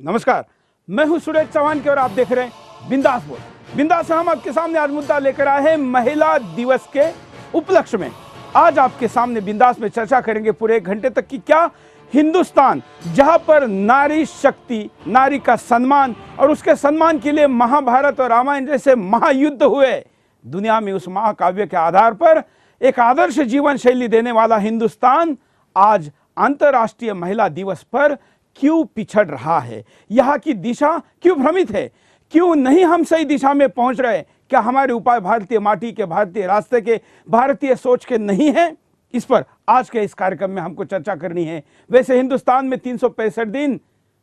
नमस्कार, मैं हूं सुरेश चौहान के और आप देख रहे हैं बिंदास बोल। बिंदास हम आपके सामने आज मुद्दा लेकर आए हैं महिला दिवस के उपलक्ष्य में। आज आपके सामने बिंदास में चर्चा करेंगे पूरे 1 घंटे तक कि क्या हिंदुस्तान, जहां पर नारी शक्ति, नारी का सम्मान और उसके सम्मान के लिए महाभारत और रामायण जैसे महायुद्ध हुए, दुनिया में उस महाकाव्य के आधार पर एक आदर्श जीवन शैली देने वाला हिंदुस्तान आज अंतर्राष्ट्रीय महिला दिवस पर क्यों पिछड़ रहा है? यहाँ की दिशा क्यों भ्रमित है? क्यों नहीं हम सही दिशा में पहुंच रहे? क्या हमारे उपाय भारतीय माटी के, भारतीय रास्ते के, भारतीय सोच के नहीं हैं? इस पर आज के इस कार्यक्रम में हमको चर्चा करनी है। वैसे हिंदुस्तान में 365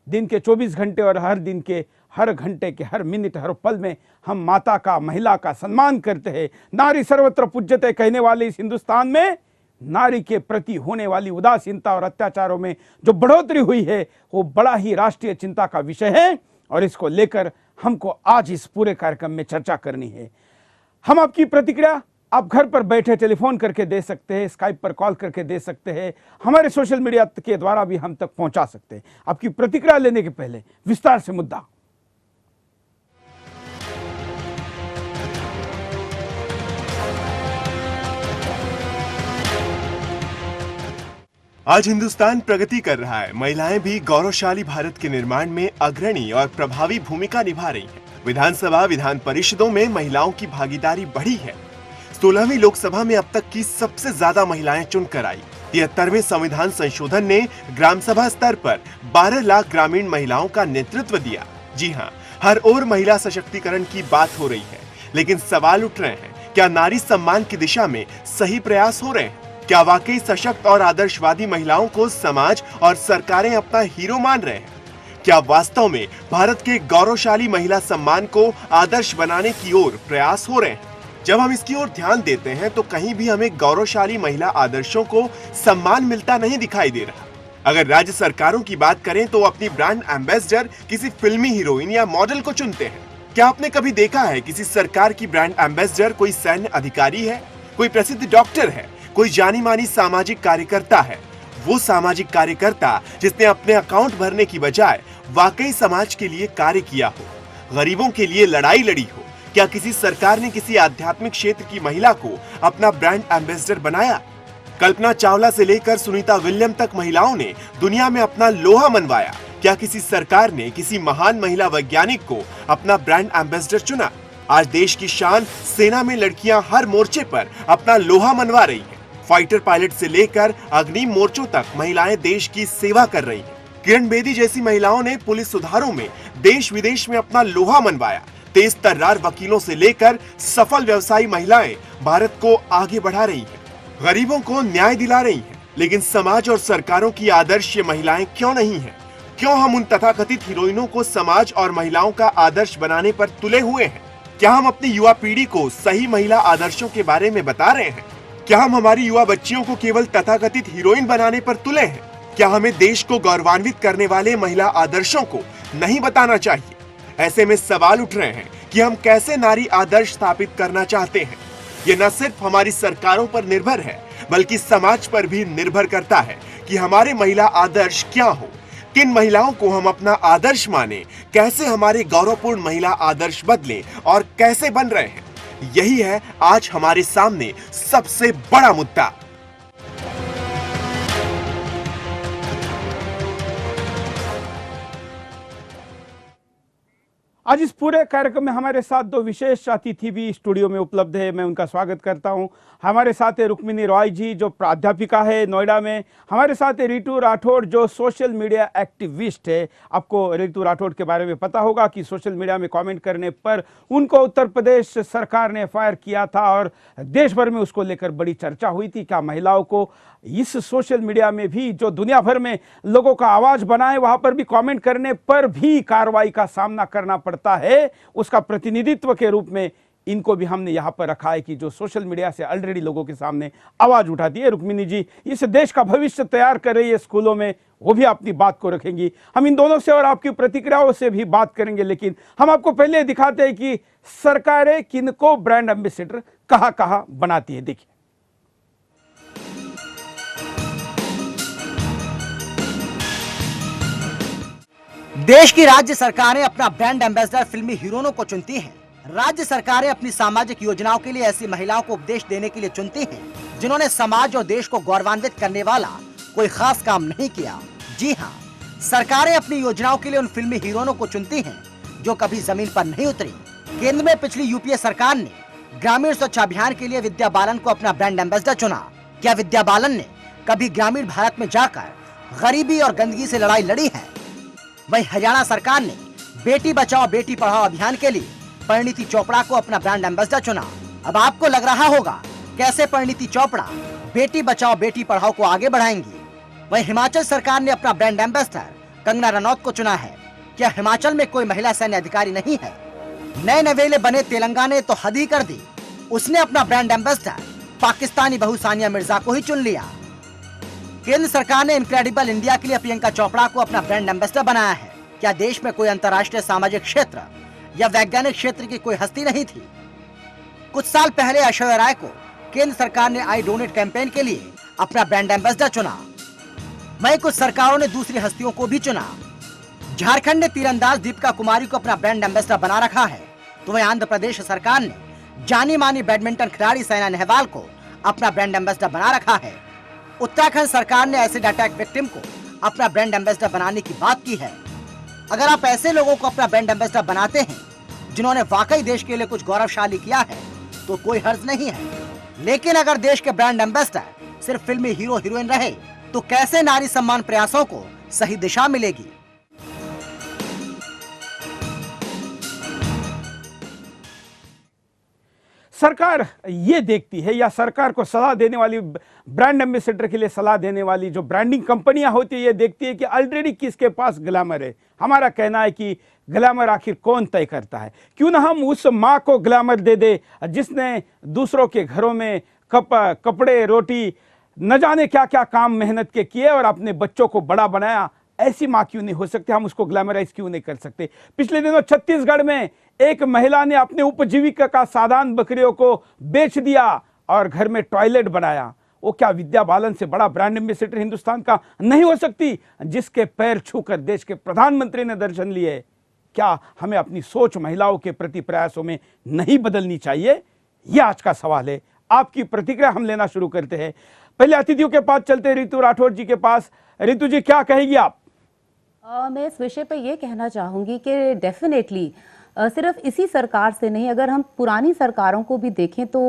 दिन के 24 घंटे और हर दिन के हर घंटे के हर मिनट हर पल में हम माता का, महिला का सम्मान करते हैं। नारी सर्वत्र पूज्यते कहने वाले इस हिंदुस्तान में नारी के प्रति होने वाली उदासीनता और अत्याचारों में जो बढ़ोतरी हुई है वो बड़ा ही राष्ट्रीय चिंता का विषय है और इसको लेकर हमको आज इस पूरे कार्यक्रम में चर्चा करनी है। हम आपकी प्रतिक्रिया आप घर पर बैठे टेलीफोन करके दे सकते हैं, स्काइप पर कॉल करके दे सकते हैं, हमारे सोशल मीडिया के द्वारा भी हम तक पहुंचा सकते हैं। आपकी प्रतिक्रिया लेने के पहले विस्तार से मुद्दा। आज हिंदुस्तान प्रगति कर रहा है। महिलाएं भी गौरवशाली भारत के निर्माण में अग्रणी और प्रभावी भूमिका निभा रही हैं। विधानसभा, विधान परिषदों में महिलाओं की भागीदारी बढ़ी है। 16वीं लोकसभा में अब तक की सबसे ज्यादा महिलाएं चुनकर आई। 73वें संविधान संशोधन ने ग्राम सभा स्तर पर 12 लाख ग्रामीण महिलाओं का नेतृत्व दिया। जी हाँ, हर ओर महिला सशक्तिकरण की बात हो रही है, लेकिन सवाल उठ रहे हैं, क्या नारी सम्मान की दिशा में सही प्रयास हो रहे हैं? क्या वाकई सशक्त और आदर्शवादी महिलाओं को समाज और सरकारें अपना हीरो मान रहे हैं? क्या वास्तव में भारत के गौरवशाली महिला सम्मान को आदर्श बनाने की ओर प्रयास हो रहे हैं? जब हम इसकी ओर ध्यान देते हैं तो कहीं भी हमें गौरवशाली महिला आदर्शों को सम्मान मिलता नहीं दिखाई दे रहा। अगर राज्य सरकारों की बात करें तो अपनी ब्रांड एम्बेसडर किसी फिल्मी हीरोइन या मॉडल को चुनते हैं। क्या आपने कभी देखा है किसी सरकार की ब्रांड एम्बेसडर कोई सैन्य अधिकारी है, कोई प्रसिद्ध डॉक्टर है, कोई जानी मानी सामाजिक कार्यकर्ता है? वो सामाजिक कार्यकर्ता जिसने अपने अकाउंट भरने की बजाय वाकई समाज के लिए कार्य किया हो, गरीबों के लिए लड़ाई लड़ी हो। क्या किसी सरकार ने किसी आध्यात्मिक क्षेत्र की महिला को अपना ब्रांड एम्बेसडर बनाया? कल्पना चावला से लेकर सुनीता विलियम तक महिलाओं ने दुनिया में अपना लोहा मनवाया। क्या किसी सरकार ने किसी महान महिला वैज्ञानिक को अपना ब्रांड एम्बेसडर चुना? आज देश की शान सेना में लड़कियां हर मोर्चे पर अपना लोहा मनवा रही हैं। फाइटर पायलट से लेकर अग्निम मोर्चों तक महिलाएं देश की सेवा कर रही हैं। किरण बेदी जैसी महिलाओं ने पुलिस सुधारों में देश विदेश में अपना लोहा मनवाया। तेज तर्रार वकीलों से लेकर सफल व्यवसायी महिलाएं भारत को आगे बढ़ा रही हैं, गरीबों को न्याय दिला रही हैं। लेकिन समाज और सरकारों की आदर्श ये महिलाएं क्यों नहीं हैं? क्यों हम उन तथाकथित हीरोइनों को समाज और महिलाओं का आदर्श बनाने पर तुले हुए हैं? क्या हम अपनी युवा पीढ़ी को सही महिला आदर्शों के बारे में बता रहे हैं? क्या हम हमारी युवा बच्चियों को केवल तथाकथित हीरोइन बनाने पर तुले हैं? क्या हमें देश को गौरवान्वित करने वाले महिला आदर्शों को नहीं बताना चाहिए? ऐसे में सवाल उठ रहे हैं कि हम कैसे नारी आदर्श स्थापित करना चाहते हैं। ये न सिर्फ हमारी सरकारों पर निर्भर है, बल्कि समाज पर भी निर्भर करता है कि हमारे महिला आदर्श क्या हो, किन महिलाओं को हम अपना आदर्श माने, कैसे हमारे गौरवपूर्ण महिला आदर्श बदले और कैसे बन रहे हैं। यही है आज हमारे सामने सबसे बड़ा मुद्दा। आज इस पूरे कार्यक्रम में हमारे साथ 2 विशेष अतिथि भी स्टूडियो में उपलब्ध है। मैं उनका स्वागत करता हूं। हमारे साथ है रुक्मिणी रॉय जी, जो प्राध्यापिका है नोएडा में। हमारे साथ है रितु राठौड़, जो सोशल मीडिया एक्टिविस्ट है। आपको रितु राठौड़ के बारे में पता होगा कि सोशल मीडिया में कमेंट करने पर उनको उत्तर प्रदेश सरकार ने फायर किया था और देश भर में उसको लेकर बड़ी चर्चा हुई थी। क्या महिलाओं को इस सोशल मीडिया में भी, जो दुनिया भर में लोगों का आवाज बनाए, वहां पर भी कमेंट करने पर भी कार्रवाई का सामना करना पड़ता है? उसका प्रतिनिधित्व के रूप में इनको भी हमने यहां पर रखा है कि जो सोशल मीडिया से ऑलरेडी लोगों के सामने आवाज उठाती है। रुक्मिणी जी इस देश का भविष्य तैयार कर रही है स्कूलों में, वो भी अपनी बात को रखेंगी। हम इन दोनों से और आपकी प्रतिक्रियाओं से भी बात करेंगे, लेकिन हम आपको पहले दिखाते हैं कि सरकारें किनको ब्रांड एम्बेसडर कहां कहां बनाती है। देखिए, देश की राज्य सरकारें अपना ब्रांड एम्बेसडर फिल्मी हीरोइनों को चुनती हैं। राज्य सरकारें अपनी सामाजिक योजनाओं के लिए ऐसी महिलाओं को उपदेश देने के लिए चुनती हैं जिन्होंने समाज और देश को गौरवान्वित करने वाला कोई खास काम नहीं किया। जी हाँ, सरकारें अपनी योजनाओं के लिए उन फिल्मी हीरोइनों को चुनती हैं जो कभी जमीन पर नहीं उतरी। केंद्र में पिछली यूपीए सरकार ने ग्रामीण स्वच्छ अभियान के लिए विद्या बालन को अपना ब्रांड एम्बेसडर चुना। क्या विद्या बालन ने कभी ग्रामीण भारत में जाकर गरीबी और गंदगी से लड़ाई लड़ी है? वहीं हरियाणा सरकार ने बेटी बचाओ बेटी पढ़ाओ अभियान के लिए परिणीति चोपड़ा को अपना ब्रांड एम्बेसडर चुना। अब आपको लग रहा होगा कैसे परिणीति चोपड़ा बेटी बचाओ बेटी पढ़ाओ को आगे बढ़ाएंगी। वहीं हिमाचल सरकार ने अपना ब्रांड एम्बेसडर कंगना रनौत को चुना है। क्या हिमाचल में कोई महिला सैन्य अधिकारी नहीं है? नए नवेले बने तेलंगाना ने तो हद ही कर दी। उसने अपना ब्रांड एम्बेसडर पाकिस्तानी बहू सानिया मिर्जा को ही चुन लिया। केंद्र सरकार ने इनक्रेडिबल इंडिया के लिए प्रियंका चोपड़ा को अपना ब्रांड एम्बेसडर बनाया है। क्या देश में कोई अंतर्राष्ट्रीय सामाजिक क्षेत्र या वैज्ञानिक क्षेत्र की कोई हस्ती नहीं थी? कुछ साल पहले ऐश्वर्या राय को केंद्र सरकार ने आई डोनेट कैंपेन के लिए अपना ब्रांड एम्बेसडर चुना। वहीं कुछ सरकारों ने दूसरी हस्तियों को भी चुना। झारखंड ने तीरंदाज दीपिका कुमारी को अपना ब्रांड एम्बेसडर बना रखा है, तो वहीं आंध्र प्रदेश सरकार ने जानी मानी बैडमिंटन खिलाड़ी साइना नेहवाल को अपना ब्रांड एम्बेसडर बना रखा है। उत्तराखंड सरकार ने एसिड अटैक विक्टिम को अपना ब्रांड एम्बेसडर बनाने की बात की है। अगर आप ऐसे लोगों को अपना ब्रांड एम्बेसडर बनाते हैं जिन्होंने वाकई देश के लिए कुछ गौरवशाली किया है तो कोई हर्ज नहीं है। लेकिन अगर देश के ब्रांड एम्बेसडर सिर्फ फिल्मी हीरो हीरोइन रहे तो कैसे नारी सम्मान प्रयासों को सही दिशा मिलेगी? सरकार ये देखती है या सरकार को सलाह देने वाली ब्रांड एम्बेसडर के लिए सलाह देने वाली जो ब्रांडिंग कंपनियां होती है ये देखती है कि ऑलरेडी किसके पास ग्लैमर है। हमारा कहना है कि ग्लैमर आखिर कौन तय करता है? क्यों ना हम उस माँ को ग्लैमर दे दे जिसने दूसरों के घरों में कपड़े रोटी न जाने क्या क्या काम मेहनत के किए और अपने बच्चों को बड़ा बनाया। ऐसी माँ क्यों नहीं हो सकती? हम उसको ग्लैमराइज क्यों नहीं कर सकते? पिछले दिनों छत्तीसगढ़ में एक महिला ने अपने उपजीविका का साधन बकरियों को बेच दिया और घर में टॉयलेट बनाया। वो क्या विद्या बालन से बड़ा ब्रांड एम्बेसडर हिंदुस्तान का नहीं हो सकती, जिसके पैर छूकर देश के प्रधानमंत्री ने दर्शन लिए? क्या हमें अपनी सोच महिलाओं के प्रति प्रयासों में नहीं बदलनी चाहिए? यह आज का सवाल है। आपकी प्रतिक्रिया हम लेना शुरू करते हैं। पहले अतिथियों के पास चलते, रितु राठौर जी के पास। रितु जी, क्या कहेगी आप? मैं इस विषय पर यह कहना चाहूँगी कि डेफिनेटली सिर्फ इसी सरकार से नहीं, अगर हम पुरानी सरकारों को भी देखें तो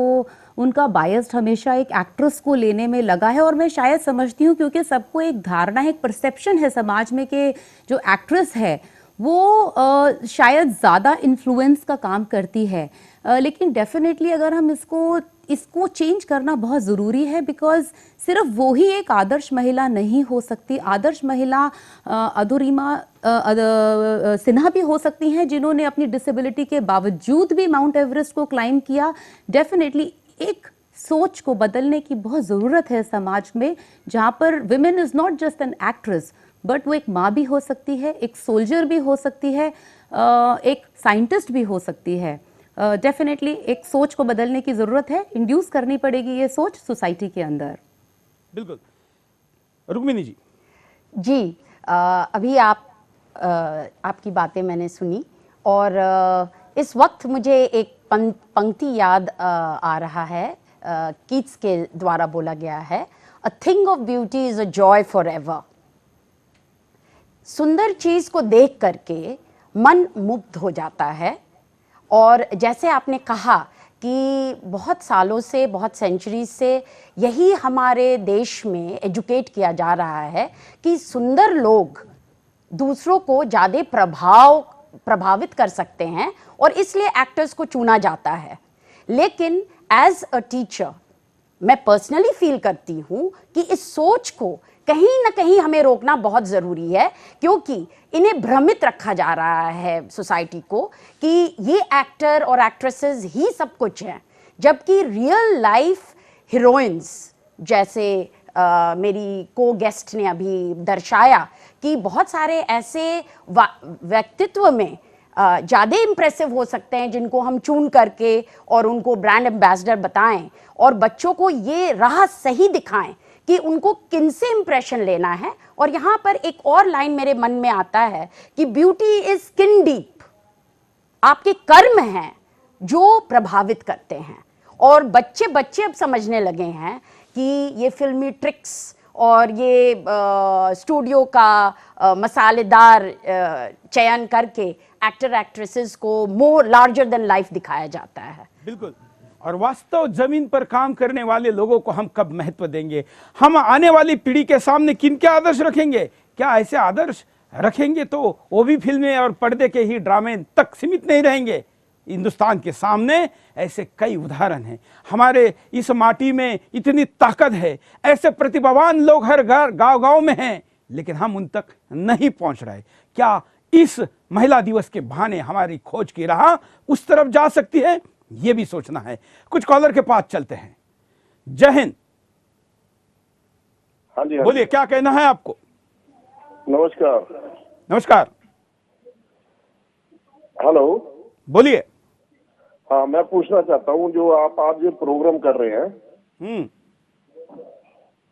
उनका बायस्ड हमेशा एक एक्ट्रेस को लेने में लगा है। और मैं शायद समझती हूँ क्योंकि सबको एक धारणा है, एक परसेप्शन है समाज में कि जो एक्ट्रेस है वो शायद ज़्यादा इन्फ्लुएंस का काम करती है। लेकिन डेफिनेटली अगर हम इसको चेंज करना बहुत ज़रूरी है, बिकॉज सिर्फ वो ही एक आदर्श महिला नहीं हो सकती। आदर्श महिला अधूरिमा सिन्हा भी हो सकती हैं जिन्होंने अपनी डिसेबिलिटी के बावजूद भी माउंट एवरेस्ट को क्लाइंब किया। डेफिनेटली एक सोच को बदलने की बहुत ज़रूरत है समाज में, जहाँ पर women is not just an actress but वो एक माँ भी हो सकती है, एक सोल्जर भी हो सकती है, एक साइंटिस्ट भी हो सकती है। डेफिनेटली एक सोच को बदलने की ज़रूरत है, इंड्यूस करनी पड़ेगी ये सोच सोसाइटी के अंदर। बिल्कुल। रुक्मिणी जी। जी, अभी आपकी बातें मैंने सुनी और इस वक्त मुझे एक पंक्ति याद आ रहा है, कीट्स के द्वारा बोला गया है, a thing of beauty is a joy for ever. सुंदर चीज को देख करके मन मुग्ध हो जाता है। और जैसे आपने कहा कि बहुत सालों से, बहुत सेंचुरी से यही हमारे देश में एजुकेट किया जा रहा है कि सुंदर लोग दूसरों को ज़्यादा प्रभावित कर सकते हैं और इसलिए एक्टर्स को चुना जाता है। लेकिन एज अ टीचर मैं पर्सनली फील करती हूँ कि इस सोच को कहीं ना कहीं हमें रोकना बहुत ज़रूरी है, क्योंकि इन्हें भ्रमित रखा जा रहा है सोसाइटी को कि ये एक्टर और एक्ट्रेसेस ही सब कुछ हैं, जबकि रियल लाइफ हीरोइंस जैसे मेरी को गेस्ट ने अभी दर्शाया कि बहुत सारे ऐसे व्यक्तित्व में ज़्यादा इम्प्रेसिव हो सकते हैं जिनको हम चुन करके और उनको ब्रांड एम्बेसडर बताएं और बच्चों को ये राह सही दिखाएं कि उनको किनसे इंप्रेशन लेना है। और यहाँ पर एक और लाइन मेरे मन में आता है कि ब्यूटी इज स्किन डीप, आपके कर्म हैं जो प्रभावित करते हैं। और बच्चे अब समझने लगे हैं कि ये फिल्मी ट्रिक्स और ये स्टूडियो का मसालेदार चयन करके एक्टर एक्ट्रेसेस को मोर लार्जर देन लाइफ दिखाया जाता है। बिल्कुल। और वास्तव जमीन पर काम करने वाले लोगों को हम कब महत्व देंगे? हम आने वाली पीढ़ी के सामने किन के आदर्श रखेंगे? क्या ऐसे आदर्श रखेंगे तो वो भी फिल्में और पर्दे के ही ड्रामे तक सीमित नहीं रहेंगे। हिंदुस्तान के सामने ऐसे कई उदाहरण हैं। हमारे इस माटी में इतनी ताकत है, ऐसे प्रतिभावान लोग हर घर गांव-गांव में हैं, लेकिन हम उन तक नहीं पहुंच रहे। क्या इस महिला दिवस के बहाने हमारी खोज की राह उस तरफ जा सकती है? यह भी सोचना है। कुछ कॉलर के पास चलते हैं। जय हिंद। हाँ जी, बोलिए, क्या कहना है आपको? नमस्कार। नमस्कार। हेलो, बोलिए। हाँ, मैं पूछना चाहता हूँ, जो आप आज जो प्रोग्राम कर रहे हैं,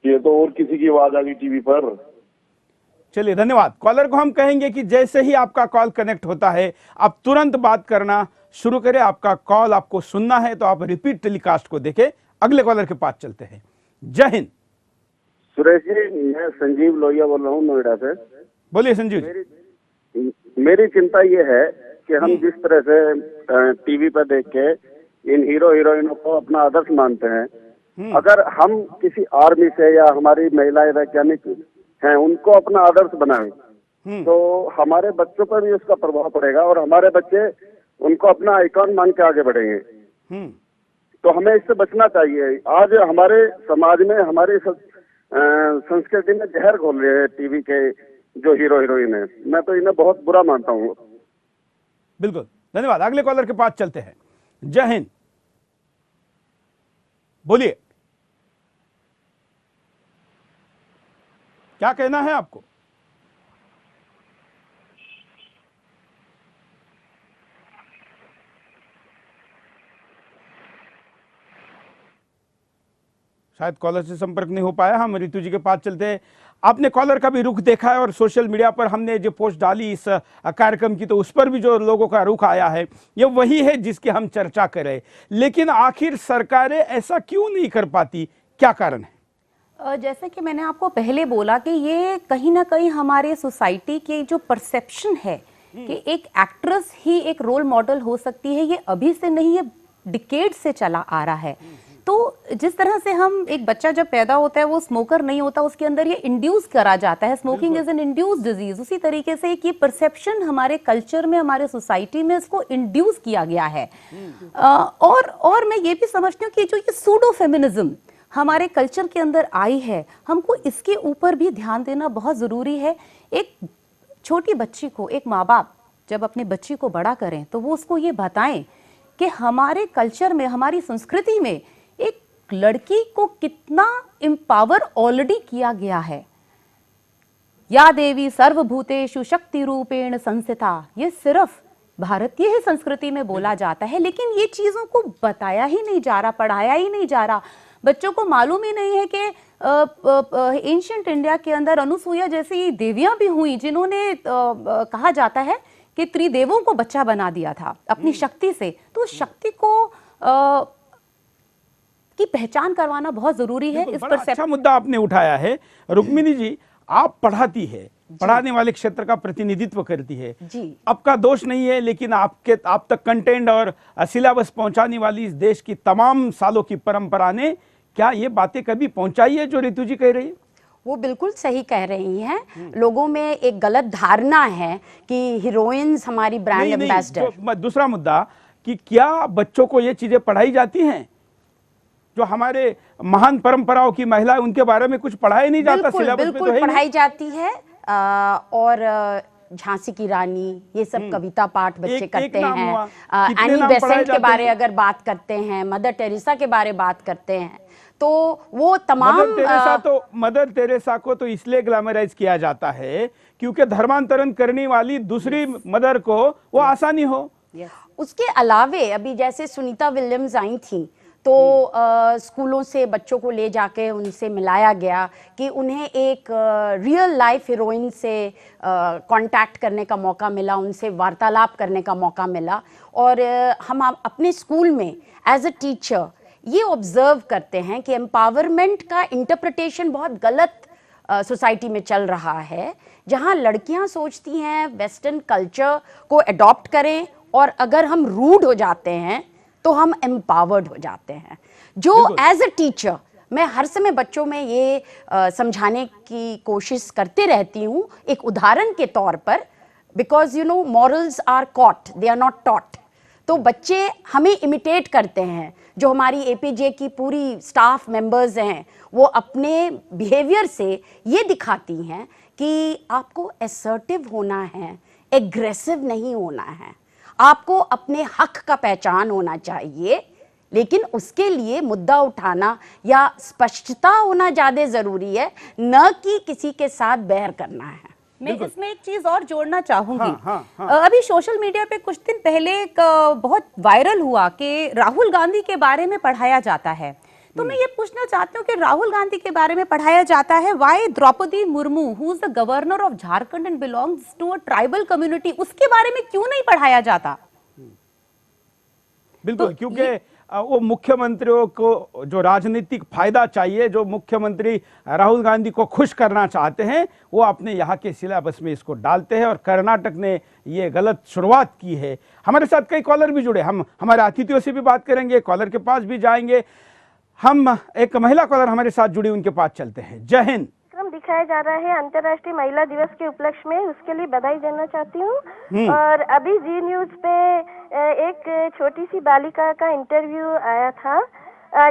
ये तो और किसी की आवाज आ गई टीवी पर। चलिए, धन्यवाद। कॉलर को हम कहेंगे कि जैसे ही आपका कॉल कनेक्ट होता है आप तुरंत बात करना शुरू करें। आपका कॉल आपको सुनना है तो आप रिपीट टेलीकास्ट को देखें। अगले कॉलर के पास चलते हैं। जय हिंद। सुरेश जी, मैं संजीव लोहिया बोल रहा हूँ नोएडा से। बोलिए संजीव जी। मेरी चिंता ये है कि हम जिस तरह से टीवी पर देख के इन हीरो हीरोइनों को अपना आदर्श मानते हैं, अगर हम किसी आर्मी से या हमारी महिलाएं वैज्ञानिक हैं उनको अपना आदर्श बनाएं तो हमारे बच्चों पर भी उसका प्रभाव पड़ेगा और हमारे बच्चे उनको अपना आइकॉन मान के आगे बढ़ेंगे। तो हमें इससे बचना चाहिए। आज हमारे समाज में, हमारी संस्कृति में जहर घोल रहे हैं टीवी के जो हीरो हीरोइन है। मैं तो इन्हें बहुत बुरा मानता हूँ। बिल्कुल, धन्यवाद। अगले कॉलर के पास चलते हैं। जय हिंद। बोलिए, क्या कहना है आपको? शायद कॉलर से संपर्क नहीं हो पाया। हम रितु जी के पास चलते हैं। आपने कॉलर का भी रुख देखा है और सोशल मीडिया पर हमने जो पोस्ट डाली इस कार्यक्रम की, तो उस पर भी जो लोगों का रुख आया है ये वही है जिसकी हम चर्चा करें। लेकिन आखिर सरकारें ऐसा क्यों नहीं कर पाती? क्या कारण है? जैसे कि मैंने आपको पहले बोला कि ये कहीं ना कहीं हमारे सोसाइटी की जो परसेप्शन है कि एक एक्ट्रेस ही एक रोल मॉडल हो सकती है, ये अभी से नहीं, ये डिकेड से चला आ रहा है। तो जिस तरह से हम, एक बच्चा जब पैदा होता है वो स्मोकर नहीं होता, उसके अंदर ये इंड्यूस करा जाता है, smoking is an induce disease. उसी तरीके से एक ये परसेप्शन हमारे कल्चर में, हमारे सोसाइटी में इसको इंड्यूस किया गया है। और मैं ये भी समझती हूँ कि जो ये सूडो फेमिनिज्म हमारे कल्चर के अंदर आई है, हमको इसके ऊपर भी ध्यान देना बहुत जरूरी है। एक छोटी बच्ची को, एक माँ बाप जब अपनी बच्ची को बड़ा करें तो वो उसको ये बताएं कि हमारे कल्चर में, हमारी संस्कृति में एक लड़की को कितना एम्पावर ऑलरेडी किया गया है। या देवी सर्वभूतेषु शक्ति रूपेण संस्थिता, ये सिर्फ भारतीय ही संस्कृति में बोला जाता है, लेकिन ये चीजों को बताया ही नहीं जा रहा, पढ़ाया ही नहीं जा रहा। बच्चों को मालूम ही नहीं है कि एंशिएंट इंडिया के अंदर अनुसुईया जैसी देवियां भी हुई जिन्होंने कहा जाता है कि त्रिदेवों को बच्चा बना दिया था अपनी शक्ति से। तो शक्ति को की पहचान करवाना बहुत जरूरी है। इस पर अच्छा मुद्दा आपने उठाया है रुक्मिणी जी। आप पढ़ाती है, पढ़ाने वाले क्षेत्र का प्रतिनिधित्व करती है जी। आपका दोष नहीं है, लेकिन आप तक कंटेंट और सिलेबस पहुंचाने वाली इस देश की तमाम सालों की परंपरा ने क्या ये बातें कभी पहुंचाई है जो रितु जी कह रही है? वो बिल्कुल सही कह रही हैं। लोगों में एक गलत धारणा है कि हीरोइंस हमारी ब्रांड एम्बेसडर। दूसरा मुद्दा कि क्या बच्चों को ये चीजें पढ़ाई जाती हैं? जो हमारे महान परंपराओं की महिला, उनके बारे में कुछ पढ़ाया नहीं जाता सिलेबस में? बिल्कुल पढ़ाई जाती है। और झांसी की रानी, ये सब कविता पाठ बच्चे करते हैं। एनी बेसेंट के बारे अगर बात करते हैं, मदर टेरेसा के बारे बात करते हैं, तो वो तमाम मदर टेरेसा को तो इसलिए ग्लैमराइज किया जाता है क्योंकि धर्मांतरण करने वाली दूसरी मदर को वो आसानी हो। उसके अलावे अभी जैसे सुनीता विलियम्स आई थी, तो स्कूलों से बच्चों को ले जाके उनसे मिलाया गया कि उन्हें एक रियल लाइफ हीरोइन से कांटेक्ट करने का मौका मिला, उनसे वार्तालाप करने का मौका मिला। और हम अपने स्कूल में एज अ टीचर ये ऑब्जर्व करते हैं कि एम्पावरमेंट का इंटरप्रिटेशन बहुत गलत सोसाइटी में चल रहा है, जहां लड़कियां सोचती हैं वेस्टर्न कल्चर को अडॉप्ट करें और अगर हम रूड हो जाते हैं तो हम एम्पावर्ड हो जाते हैं। जो एज अ टीचर मैं हर समय बच्चों में ये समझाने की कोशिश करते रहती हूँ, एक उदाहरण के तौर पर, because you know morals are caught, they are not taught. तो बच्चे हमें इमिटेट करते हैं। जो हमारी एपीजे की पूरी स्टाफ मेंबर्स हैं वो अपने बिहेवियर से ये दिखाती हैं कि आपको असर्टिव होना है, एग्रेसिव नहीं होना है, आपको अपने हक का पहचान होना चाहिए, लेकिन उसके लिए मुद्दा उठाना या स्पष्टता होना ज़्यादा ज़रूरी है, न कि किसी के साथ बहर करना है। मैं इसमें एक चीज और जोड़ना चाहूंगी। हाँ। अभी सोशल मीडिया पे कुछ दिन पहले एक बहुत वायरल हुआ कि राहुल गांधी के बारे में पढ़ाया जाता है। तो मैं ये पूछना चाहती हूँ कि राहुल गांधी के बारे में पढ़ाया जाता है, why Droupadi Murmu who is the governor of Jharkhand and belongs to a tribal community, उसके बारे में क्यों नहीं पढ़ाया जाता? बिल्कुल, क्योंकि वो मुख्यमंत्रियों को जो राजनीतिक फायदा चाहिए, जो मुख्यमंत्री राहुल गांधी को खुश करना चाहते हैं, वो अपने यहाँ के सिलेबस में इसको डालते हैं और कर्नाटक ने ये गलत शुरुआत की है। हमारे साथ कई कॉलर भी जुड़े, हम हमारे अतिथियों से भी बात करेंगे, कॉलर के पास भी जाएंगे। हम एक महिला कॉलर हमारे साथ जुड़ी, उनके पास चलते हैं। जय हिंद। कार्यक्रम दिखाया जा रहा है अंतर्राष्ट्रीय महिला दिवस के उपलक्ष्य में, उसके लिए बधाई देना चाहती हूँ। और अभी जी न्यूज पे एक छोटी सी बालिका का इंटरव्यू आया था,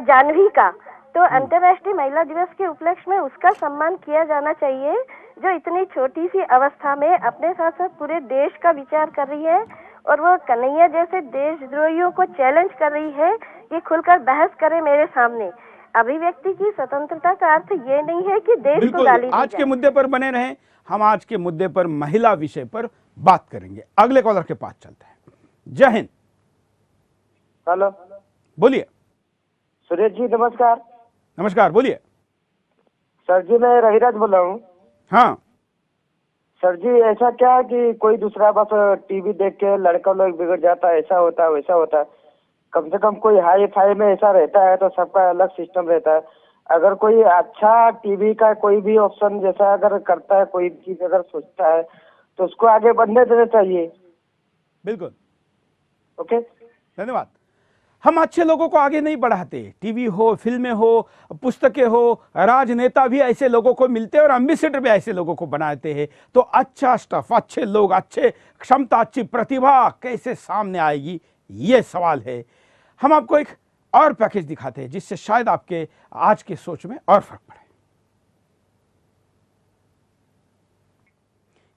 जानवी का। तो अंतर्राष्ट्रीय महिला दिवस के उपलक्ष्य में उसका सम्मान किया जाना चाहिए, जो इतनी छोटी सी अवस्था में अपने साथ साथ पूरे देश का विचार कर रही है। और वो कन्हैया जैसे देशद्रोहियों को चैलेंज कर रही है कि खुलकर बहस करे मेरे सामने। अभिव्यक्ति की स्वतंत्रता का अर्थ ये नहीं है कि देश को गाली दी जाए। आज के मुद्दे पर बने रहें, हम आज के मुद्दे पर महिला विषय पर बात करेंगे। अगले कॉलर के पास चलते हैं। जय हिंद। हेलो, बोलिए। सुरेश जी नमस्कार। नमस्कार, बोलिए। सर जी मैं रहीराज बोल रहा हूँ। हाँ सर जी, ऐसा क्या है कि कोई दूसरा बस टीवी देख के लड़का लोग बिगड़ जाता है, ऐसा होता है वैसा होता है। कम से कम कोई हाई फाई में ऐसा रहता है तो सबका अलग सिस्टम रहता है। अगर कोई अच्छा टीवी का कोई भी ऑप्शन जैसा अगर करता है, कोई चीज अगर सोचता है तो उसको आगे बढ़ने देना चाहिए। बिल्कुल, ओके, धन्यवाद। हम अच्छे लोगों को आगे नहीं बढ़ाते। टीवी हो, फिल्में हो, पुस्तकें हो, राजनेता भी ऐसे लोगों को मिलते हैं और एम्बेसडर भी ऐसे लोगों को बनाते हैं। तो अच्छा स्टफ, अच्छे लोग, अच्छे क्षमता, अच्छी प्रतिभा कैसे सामने आएगी, ये सवाल है। हम आपको एक और पैकेज दिखाते हैं जिससे शायद आपके आज के सोच में और फर्क पड़े।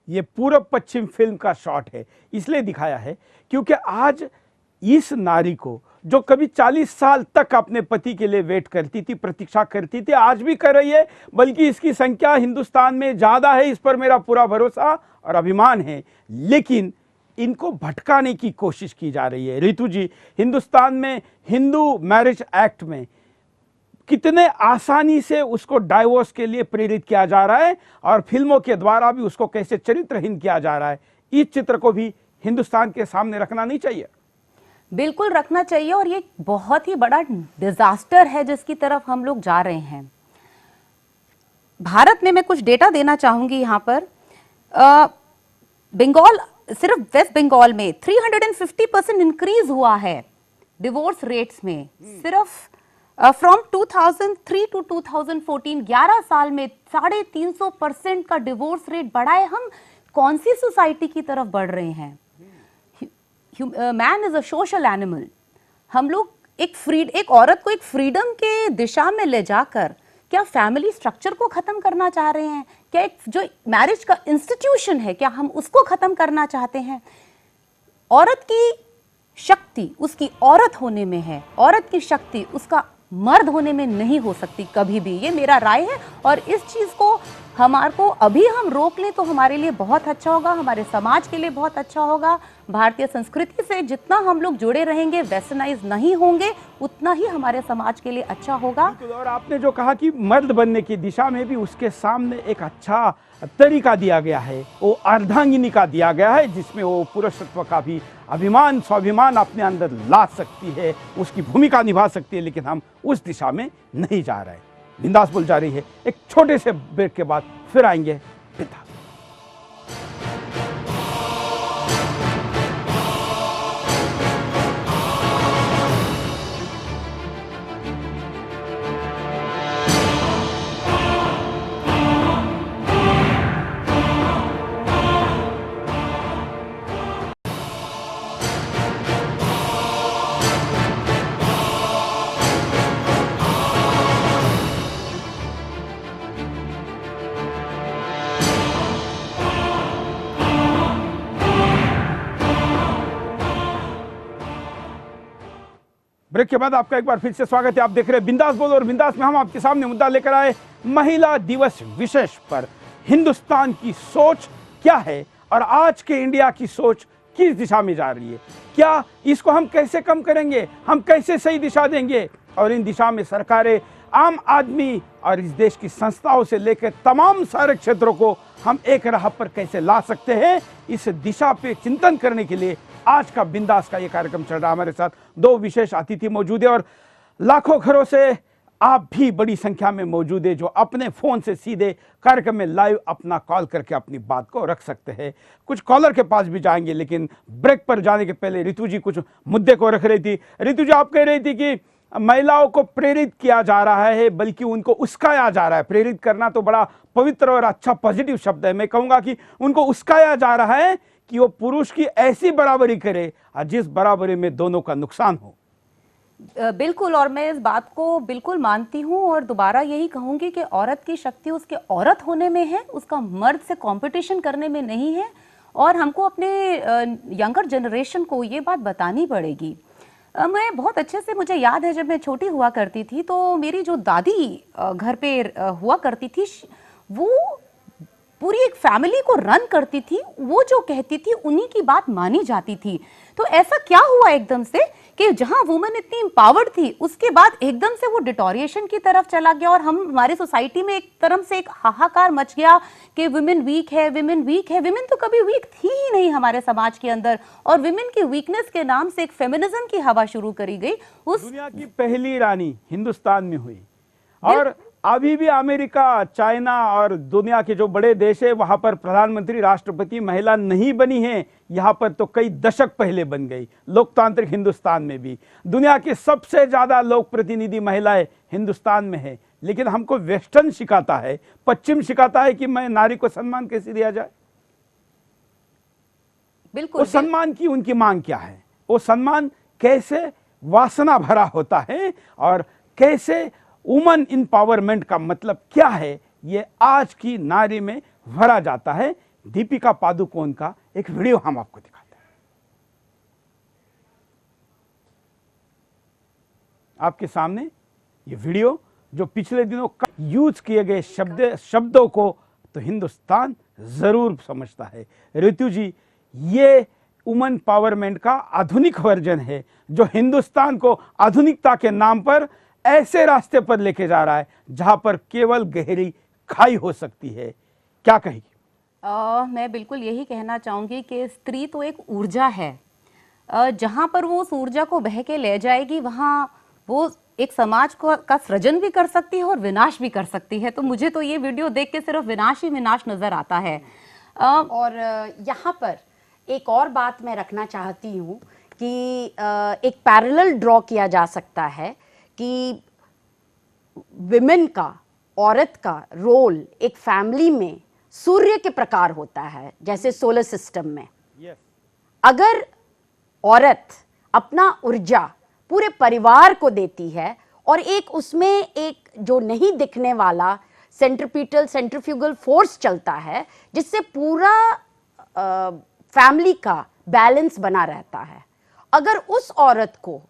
ये पूरब पश्चिम फिल्म का शॉट है, इसलिए दिखाया है क्योंकि आज इस नारी को जो कभी 40 साल तक अपने पति के लिए वेट करती थी, प्रतीक्षा करती थी, आज भी कर रही है, बल्कि इसकी संख्या हिंदुस्तान में ज्यादा है। इस पर मेरा पूरा भरोसा और अभिमान है। लेकिन इनको भटकाने की कोशिश की जा रही है। रितु जी, हिंदुस्तान में हिंदू मैरिज एक्ट में कितने आसानी से उसको डाइवोर्स के लिए प्रेरित किया जा रहा है और फिल्मों के द्वारा भी उसको कैसे चरित्रहीन किया जा रहा है। इस चित्र को भी हिंदुस्तान के सामने रखना नहीं चाहिए। बिल्कुल रखना चाहिए, और ये बहुत ही बड़ा डिजास्टर है जिसकी तरफ हम लोग जा रहे हैं। भारत में मैं कुछ डेटा देना चाहूंगी यहाँ पर। बंगाल, सिर्फ वेस्ट बंगाल में 350% इंक्रीज हुआ है डिवोर्स रेट्स में। सिर्फ फ्रॉम 2003 टू 2014 11 साल में 350% का डिवोर्स रेट बढ़ा है। हम कौन सी सोसाइटी की तरफ बढ़ रहे हैं? Man is a social animal. हम लोग एक औरत को एक फ्रीडम के दिशा में ले जाकर क्या फैमिली स्ट्रक्चर को खत्म करना चाह रहे हैं? क्या एक जो मैरिज का इंस्टीट्यूशन है, क्या हम उसको खत्म करना चाहते हैं? औरत की शक्ति उसकी औरत होने में है, औरत की शक्ति उसका मर्द होने में नहीं हो सकती कभी भी। ये मेरा राय है और इस चीज को हमारे को अभी हम रोक लें तो हमारे लिए बहुत अच्छा होगा, हमारे समाज के लिए बहुत अच्छा होगा। भारतीय संस्कृति से जितना हम लोग जुड़े रहेंगे, वेस्टर्नाइज नहीं होंगे, उतना ही हमारे समाज के लिए अच्छा होगा। और आपने जो कहा कि मर्द बनने की दिशा में भी उसके सामने एक अच्छा तरीका दिया गया है, वो अर्धांगिनी का दिया गया है, जिसमें वो पुरुषत्व का भी अभिमान स्वाभिमान अपने अंदर ला सकती है, उसकी भूमिका निभा सकती है। लेकिन हम उस दिशा में नहीं जा रहे। बिंदास बोल जा रही है। एक छोटे से ब्रेक के बाद फिर आएंगे बिंदास। ब्रेक के बाद आपका एक बार फिर से स्वागत है। आप देख रहे हैं बिंदास बोल, और बिंदास में हम आपके सामने मुद्दा लेकर आए महिला दिवस विशेष पर हिंदुस्तान की सोच क्या है और आज के इंडिया की सोच किस दिशा में जा रही है, क्या इसको हम कैसे कम करेंगे, हम कैसे सही दिशा देंगे, और इन दिशा में सरकारें, आम आदमी और इस देश की संस्थाओं से लेकर तमाम सारे क्षेत्रों को हम एक राह पर कैसे ला सकते हैं, इस दिशा पे चिंतन करने के लिए आज का बिंदास का ये कार्यक्रम चल रहा है। हमारे साथ दो विशेष अतिथि मौजूद है और लाखों घरों से आप भी बड़ी संख्या में मौजूद है जो अपने फोन से सीधे कार्यक्रम में लाइव अपना कॉल करके अपनी बात को रख सकते हैं। कुछ कॉलर के पास भी जाएंगे, लेकिन ब्रेक पर जाने के पहले ऋतु जी कुछ मुद्दे को रख रही थी। ऋतु जी, आप कह रही थी कि महिलाओं को प्रेरित किया जा रहा है, बल्कि उनको उस्काया जा रहा है। प्रेरित करना तो बड़ा पवित्र और अच्छा पॉजिटिव शब्द है। मैं कहूंगा कि उनको उस्काया जा रहा है कि वो पुरुष की ऐसी बराबरी करे जिस बराबरी में दोनों का नुकसान हो। बिल्कुल, और मैं इस बात को बिल्कुल मानती हूँ और दोबारा यही कहूंगी कि औरत की शक्ति उसके औरत होने में है, उसका मर्द से कंपटीशन करने में नहीं है। और हमको अपने यंगर जनरेशन को ये बात बतानी पड़ेगी। मैं बहुत अच्छे से, मुझे याद है जब मैं छोटी हुआ करती थी तो मेरी जो दादी घर पे हुआ करती थी, वो पूरी एक फैमिली को रन करती थी। वो जो कहती थी उन्हीं की बात मानी जाती थी। तो ऐसा क्या हुआ एकदम से कि जहां वुमेन इतनी एम्पावर्ड थी, उसके बाद एकदम से वो डिटोरिएशन की तरफ चला गया और हम हमारी सोसाइटी में एक तरफ से एक हाहाकार मच गया कि विमेन वीक है, विमेन वीक है। विमेन तो कभी वीक थी ही नहीं हमारे समाज के अंदर, और विमेन की वीकनेस के नाम से एक फेमिनिज्म की हवा शुरू करी गई। उस दुनिया की पहली रानी हिंदुस्तान में हुई, और अभी भी अमेरिका, चाइना और दुनिया के जो बड़े देश है वहां पर प्रधानमंत्री, राष्ट्रपति महिला नहीं बनी है। यहाँ पर तो कई दशक पहले बन गई। लोकतांत्रिक हिंदुस्तान में भी दुनिया के सबसे ज्यादा लोक प्रतिनिधि महिलाएं हिंदुस्तान में है। लेकिन हमको वेस्टर्न सिखाता है, पश्चिम सिखाता है कि मैं नारी को सम्मान कैसे दिया जाए। बिल्कुल, वो सम्मान की उनकी मांग क्या है, वो सम्मान कैसे वासना भरा होता है, और कैसे वुमन एम्पावरमेंट का मतलब क्या है, ये आज की नारी में भरा जाता है। दीपिका पादुकोण का एक वीडियो हम आपको दिखाते हैं। आपके सामने ये वीडियो जो पिछले दिनों यूज किए गए शब्दों को तो हिंदुस्तान जरूर समझता है। ऋतु जी, ये वुमन पावरमेंट का आधुनिक वर्जन है जो हिंदुस्तान को आधुनिकता के नाम पर ऐसे रास्ते पर लेके जा रहा है जहां पर केवल गहरी खाई हो सकती है। क्या कहेगी? मैं बिल्कुल यही कहना चाहूंगी कि स्त्री तो एक ऊर्जा है। जहां पर वो उस ऊर्जा को बह के ले जाएगी, वहां वो एक समाज का सृजन भी कर सकती है और विनाश भी कर सकती है। तो मुझे तो ये वीडियो देख के सिर्फ विनाश ही विनाश नजर आता है। और यहाँ पर एक और बात मैं रखना चाहती हूँ कि एक पैरेलल ड्रॉ किया जा सकता है कि विमेन का, औरत का रोल एक फैमिली में सूर्य के प्रकार होता है, जैसे सोलर सिस्टम में। अगर औरत अपना ऊर्जा पूरे परिवार को देती है और एक उसमें एक जो नहीं दिखने वाला सेंट्रीफ्यूगल फोर्स चलता है, जिससे पूरा फैमिली का बैलेंस बना रहता है। अगर उस औरत को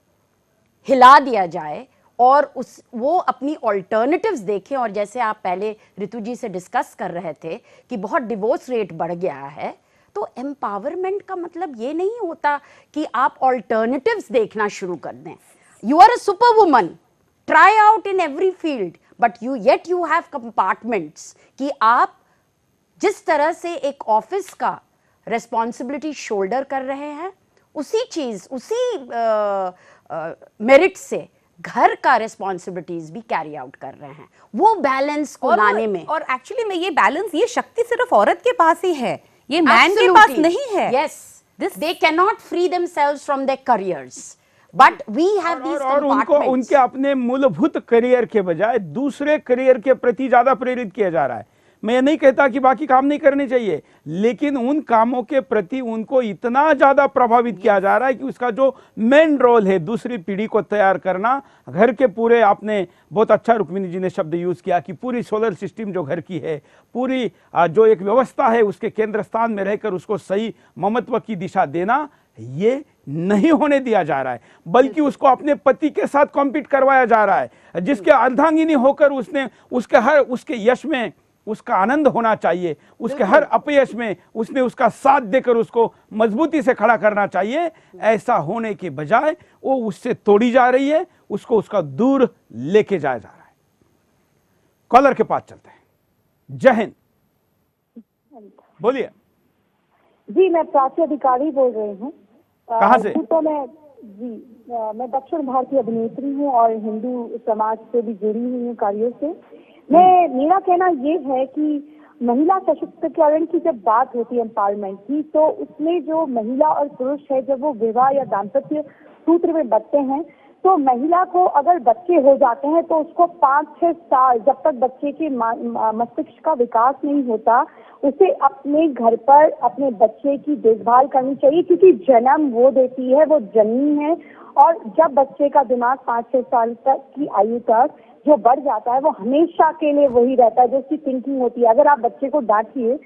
हिला दिया जाए और वो अपनी ऑल्टरनेटिव्स देखें। और जैसे आप पहले ऋतु जी से डिस्कस कर रहे थे कि बहुत डिवोर्स रेट बढ़ गया है, तो एम्पावरमेंट का मतलब ये नहीं होता कि आप ऑल्टरनेटिव्स देखना शुरू कर दें। You are a super woman, try out in every field, but you have compartments कि आप जिस तरह से एक ऑफिस का रेस्पॉन्सिबिलिटी शोल्डर कर रहे हैं, उसी चीज उसी मेरिट से घर का रिस्पॉन्सिबिलिटीज भी कैरी आउट कर रहे हैं, वो बैलेंस को लाने में। और एक्चुअली में ये बैलेंस, ये शक्ति सिर्फ औरत के पास ही है, ये मैन के पास नहीं है। Yes, they cannot free themselves from their careers, but we have these और compartments. उनके अपने मूलभूत करियर के बजाय दूसरे करियर के प्रति ज्यादा प्रेरित किया जा रहा है। मैं ये नहीं कहता कि बाकी काम नहीं करने चाहिए, लेकिन उन कामों के प्रति उनको इतना ज्यादा प्रभावित किया जा रहा है कि उसका जो मेन रोल है दूसरी पीढ़ी को तैयार करना, घर के पूरे, आपने बहुत अच्छा रुक्मिणी जी ने शब्द यूज किया कि पूरी सोलर सिस्टम जो घर की है, पूरी जो एक व्यवस्था है उसके केंद्र स्थान में रहकर उसको सही ममत्व की दिशा देना, ये नहीं होने दिया जा रहा है, बल्कि उसको अपने पति के साथ कॉम्पीट करवाया जा रहा है, जिसके अर्धांगिनी होकर उसने उसके यश में उसका आनंद होना चाहिए, उसके हर अपयश में उसने उसका साथ देकर उसको मजबूती से खड़ा करना चाहिए। ऐसा होने के बजाय वो उससे तोड़ी जा रही है, उसको उसका दूर लेके जाया जा रहा है। कॉलर के पास चलते हैं। जय हिंद, बोलिए। जी, मैं प्राची अधिकारी बोल रही हूँ। कहाँ से? तो मैं दक्षिण भारतीय अभिनेत्री हूँ और हिंदू समाज से भी जुड़ी हुई हूँ कार्यों से। मेरा कहना ये है कि महिला सशक्तिकरण की जब बात होती है एम्पावरमेंट की, तो उसमें जो महिला और पुरुष है जब वो विवाह या दाम्पत्य सूत्र में बंधते हैं, तो महिला को अगर बच्चे हो जाते हैं तो उसको 5-6 साल, जब तक बच्चे के मस्तिष्क का विकास नहीं होता, उसे अपने घर पर अपने बच्चे की देखभाल करनी चाहिए, क्योंकि जन्म वो देती है, वो जननी है। और जब बच्चे का दिमाग 5-6 साल तक की आयु तक जो बढ़ जाता है, वो हमेशा के लिए वही रहता है जो उसकी थिंकिंग होती है। अगर आप बच्चे को डांटिए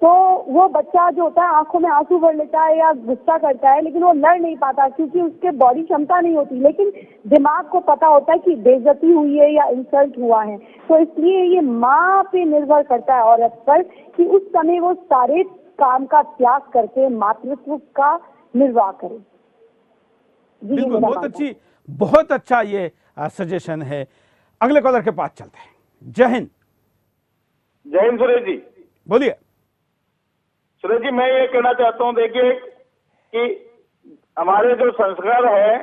तो वो बच्चा जो होता है आंखों में आंसू भर लेता है या गुस्सा करता है, लेकिन वो लड़ नहीं पाता क्योंकि उसके बॉडी क्षमता नहीं होती, लेकिन दिमाग को पता होता है कि बेइज्जती हुई है या इंसल्ट हुआ है। तो इसलिए ये माँ पे निर्भर करता है औरत पर कि उस समय वो सारे काम का त्याग करके मातृत्व का निर्वाह करे। बिल्कुल, बहुत अच्छा ये सजेशन है। अगले कॉलर के पास चलते हैं। जय हिंद। जय हिंद सुरेश जी। बोलिए। सुरेश जी, मैं ये कहना चाहता हूँ, देखिए कि हमारे जो संस्कार है,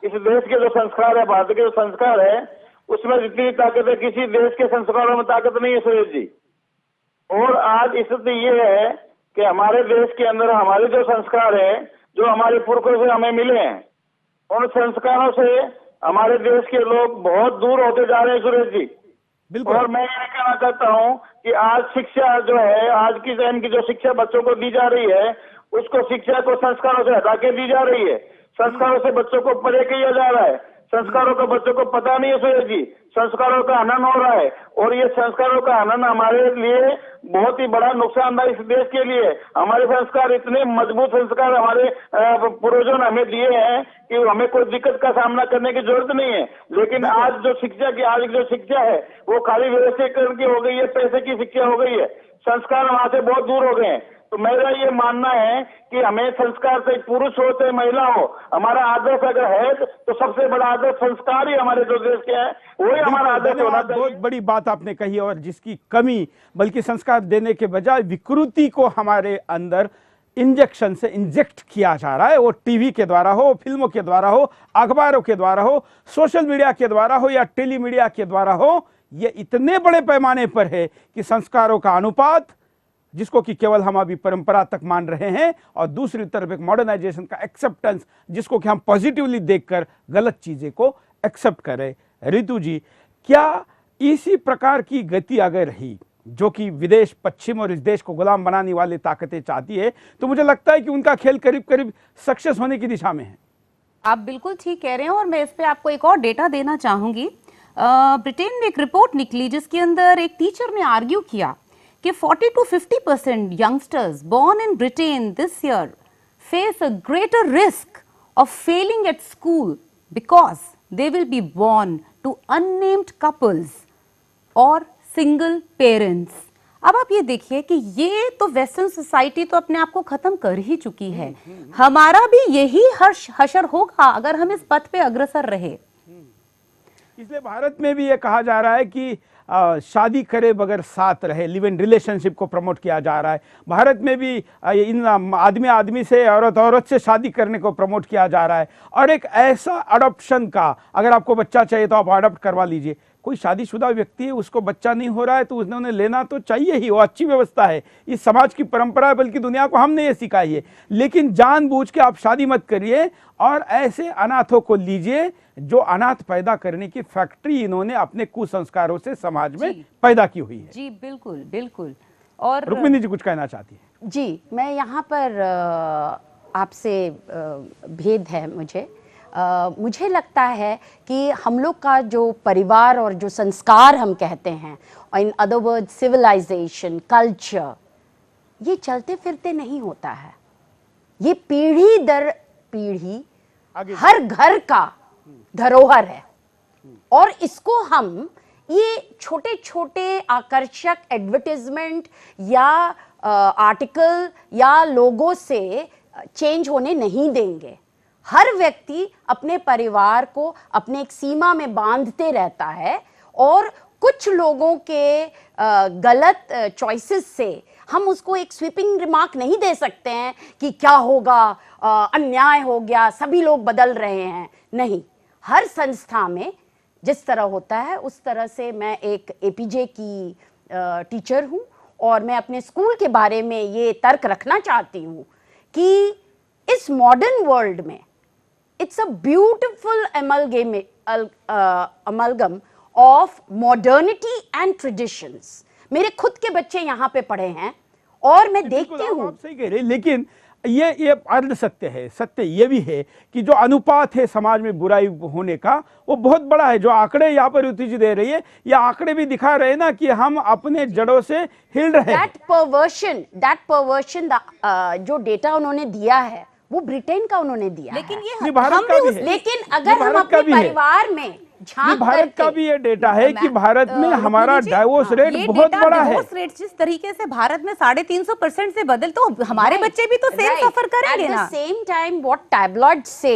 इस देश के जो संस्कार है, भारत के जो संस्कार है, उसमें जितनी ताकत है किसी देश के संस्कारों में ताकत नहीं है सुरेश जी। और आज स्थिति ये है कि हमारे देश के अंदर हमारे जो संस्कार है, जो हमारे पुरखों से हमें मिले हैं, उन संस्कारों से हमारे देश के लोग बहुत दूर होते जा रहे हैं सुरेश जी। और मैं ये कहना चाहता हूँ कि आज शिक्षा जो है, आज की टाइम की जो शिक्षा बच्चों को दी जा रही है, उसको शिक्षा को संस्कारों से हटा के दी जा रही है। संस्कारों से बच्चों को परे किया जा रहा है। संस्कारों का बच्चों को पता नहीं है सुरेश जी। संस्कारों का हनन हो रहा है, और ये संस्कारों का हनन हमारे लिए बहुत ही बड़ा नुकसानदायक इस देश के लिए। हमारे संस्कार इतने मजबूत संस्कार हमारे पूर्वजों ने हमें दिए हैं कि हमें कोई दिक्कत का सामना करने की जरूरत नहीं है। लेकिन आज जो शिक्षा है वो खाली व्यवस्थीकरण की हो गई है, पैसे की शिक्षा हो गई है, संस्कार वहां से बहुत दूर हो गए हैं। तो मेरा ये मानना है कि हमें संस्कार से, पुरुष हो चाहे महिला हो, हमारा आदर्श अगर है तो सबसे बड़ा आदर्श संस्कार ही हमारे जो देश के है वही हमारा आदर्श होना चाहिए। बहुत बड़ी बात आपने कही, और जिसकी कमी, बल्कि संस्कार देने के बजाय विकृति को हमारे अंदर इंजेक्शन से इंजेक्ट किया जा रहा है। वो टीवी के द्वारा हो, फिल्मों के द्वारा हो, अखबारों के द्वारा हो, सोशल मीडिया के द्वारा हो या टेली मीडिया के द्वारा हो, ये इतने बड़े पैमाने पर है कि संस्कारों का अनुपात, जिसको कि केवल हम अभी परंपरा तक मान रहे हैं, और दूसरी तरफ एक मॉडर्नाइजेशन का एक्सेप्टेंस, जिसको कि हम पॉजिटिवली देखकर गलत चीजें को एक्सेप्ट करें। ऋतु जी, क्या इसी प्रकार की गति अगर रही, जो कि विदेश, पश्चिम और इस देश को गुलाम बनाने वाली ताकतें चाहती है, तो मुझे लगता है कि उनका खेल करीब करीब सक्सेस होने की दिशा में है। आप बिल्कुल ठीक कह रहे हैं, और मैं इस पे आपको एक और डेटा देना चाहूंगी। ब्रिटेन में एक रिपोर्ट निकली जिसके अंदर एक टीचर ने आर्ग्यू किया कि 40 to 50% youngsters born in Britain this year face a greater risk of failing at school because they will be born to unnamed couples और सिंगल पेरेंट्स। अब आप ये देखिए कि ये तो वेस्टर्न सोसाइटी तो अपने आप को खत्म कर ही चुकी है। हमारा भी यही हशर होगा अगर हम इस पथ पे अग्रसर रहे। इसलिए भारत में भी ये कहा जा रहा है कि शादी करे बगैर साथ रहे, लिव इन रिलेशनशिप को प्रमोट किया जा रहा है। भारत में भी इन आदमी आदमी से, औरत औरत से शादी करने को प्रमोट किया जा रहा है। और एक ऐसा अडॉप्शन का, अगर आपको बच्चा चाहिए तो आप अडॉप्ट करवा लीजिए। कोई शादीशुदा व्यक्ति है, उसको बच्चा नहीं हो रहा है तो उन्होंने लेना तो चाहिए ही, वो अच्छी व्यवस्था है, इस समाज की परंपरा है, बल्कि दुनिया को हमने ये सिखाई है। लेकिन जानबूझ के आप शादी मत करिए और ऐसे अनाथों को लीजिए जो अनाथ पैदा करने की फैक्ट्री इन्होंने अपने कुसंस्कारों से समाज में पैदा की हुई है। जी बिल्कुल बिल्कुल। और रुक्मिणी जी कुछ कहना चाहती है? जी, मैं यहाँ पर आपसे भेद है मुझे लगता है कि हम लोग का जो परिवार और जो संस्कार हम कहते हैं, in other word civilization, culture, ये चलते फिरते नहीं होता है। ये पीढ़ी दर पीढ़ी हर घर का धरोहर है। और इसको हम ये छोटे छोटे आकर्षक एडवर्टाइजमेंट या आर्टिकल या लोगों से चेंज होने नहीं देंगे। हर व्यक्ति अपने परिवार को अपने एक सीमा में बांधते रहता है और कुछ लोगों के गलत चॉइसेस से हम उसको एक स्वीपिंग रिमार्क नहीं दे सकते हैं कि क्या होगा, अन्याय हो गया, सभी लोग बदल रहे हैं। नहीं, हर संस्था में जिस तरह होता है उस तरह से। मैं एक एपीजे की टीचर हूँ और मैं अपने स्कूल के बारे में ये तर्क रखना चाहती हूँ कि इस मॉडर्न वर्ल्ड में it's a beautiful amalgam of modernity and traditions. मेरे खुद के बच्चे यहाँ पे पढ़े हैं और मैं देखती हूँ। आप सही कह रहे हैं, लेकिन ये अर्ध सत्य है। सत्य ये भी है कि जो अनुपात है समाज में बुराई होने का वो बहुत बड़ा है। जो आंकड़े यहाँ पर युति दे रही है, ये आंकड़े भी दिखा रहे हैं ना कि हम अपने जड़ों से हिल रहे हैं। दैट परवर्शन जो डेटा उन्होंने दिया है वो ब्रिटेन का उन्होंने दिया। लेकिन ये हम भी है। लेकिन अगर हम अपने परिवार में भारत का भी ये डेटा है कि भारत में हमारा डाइवोर्स रेट बहुत बड़ा है। डाइवोर्स रेट जिस तरीके से भारत में 350% से बदल, तो हमारे बच्चे भी तो सेम सफर करेंगे ना। At the same time what tabloids से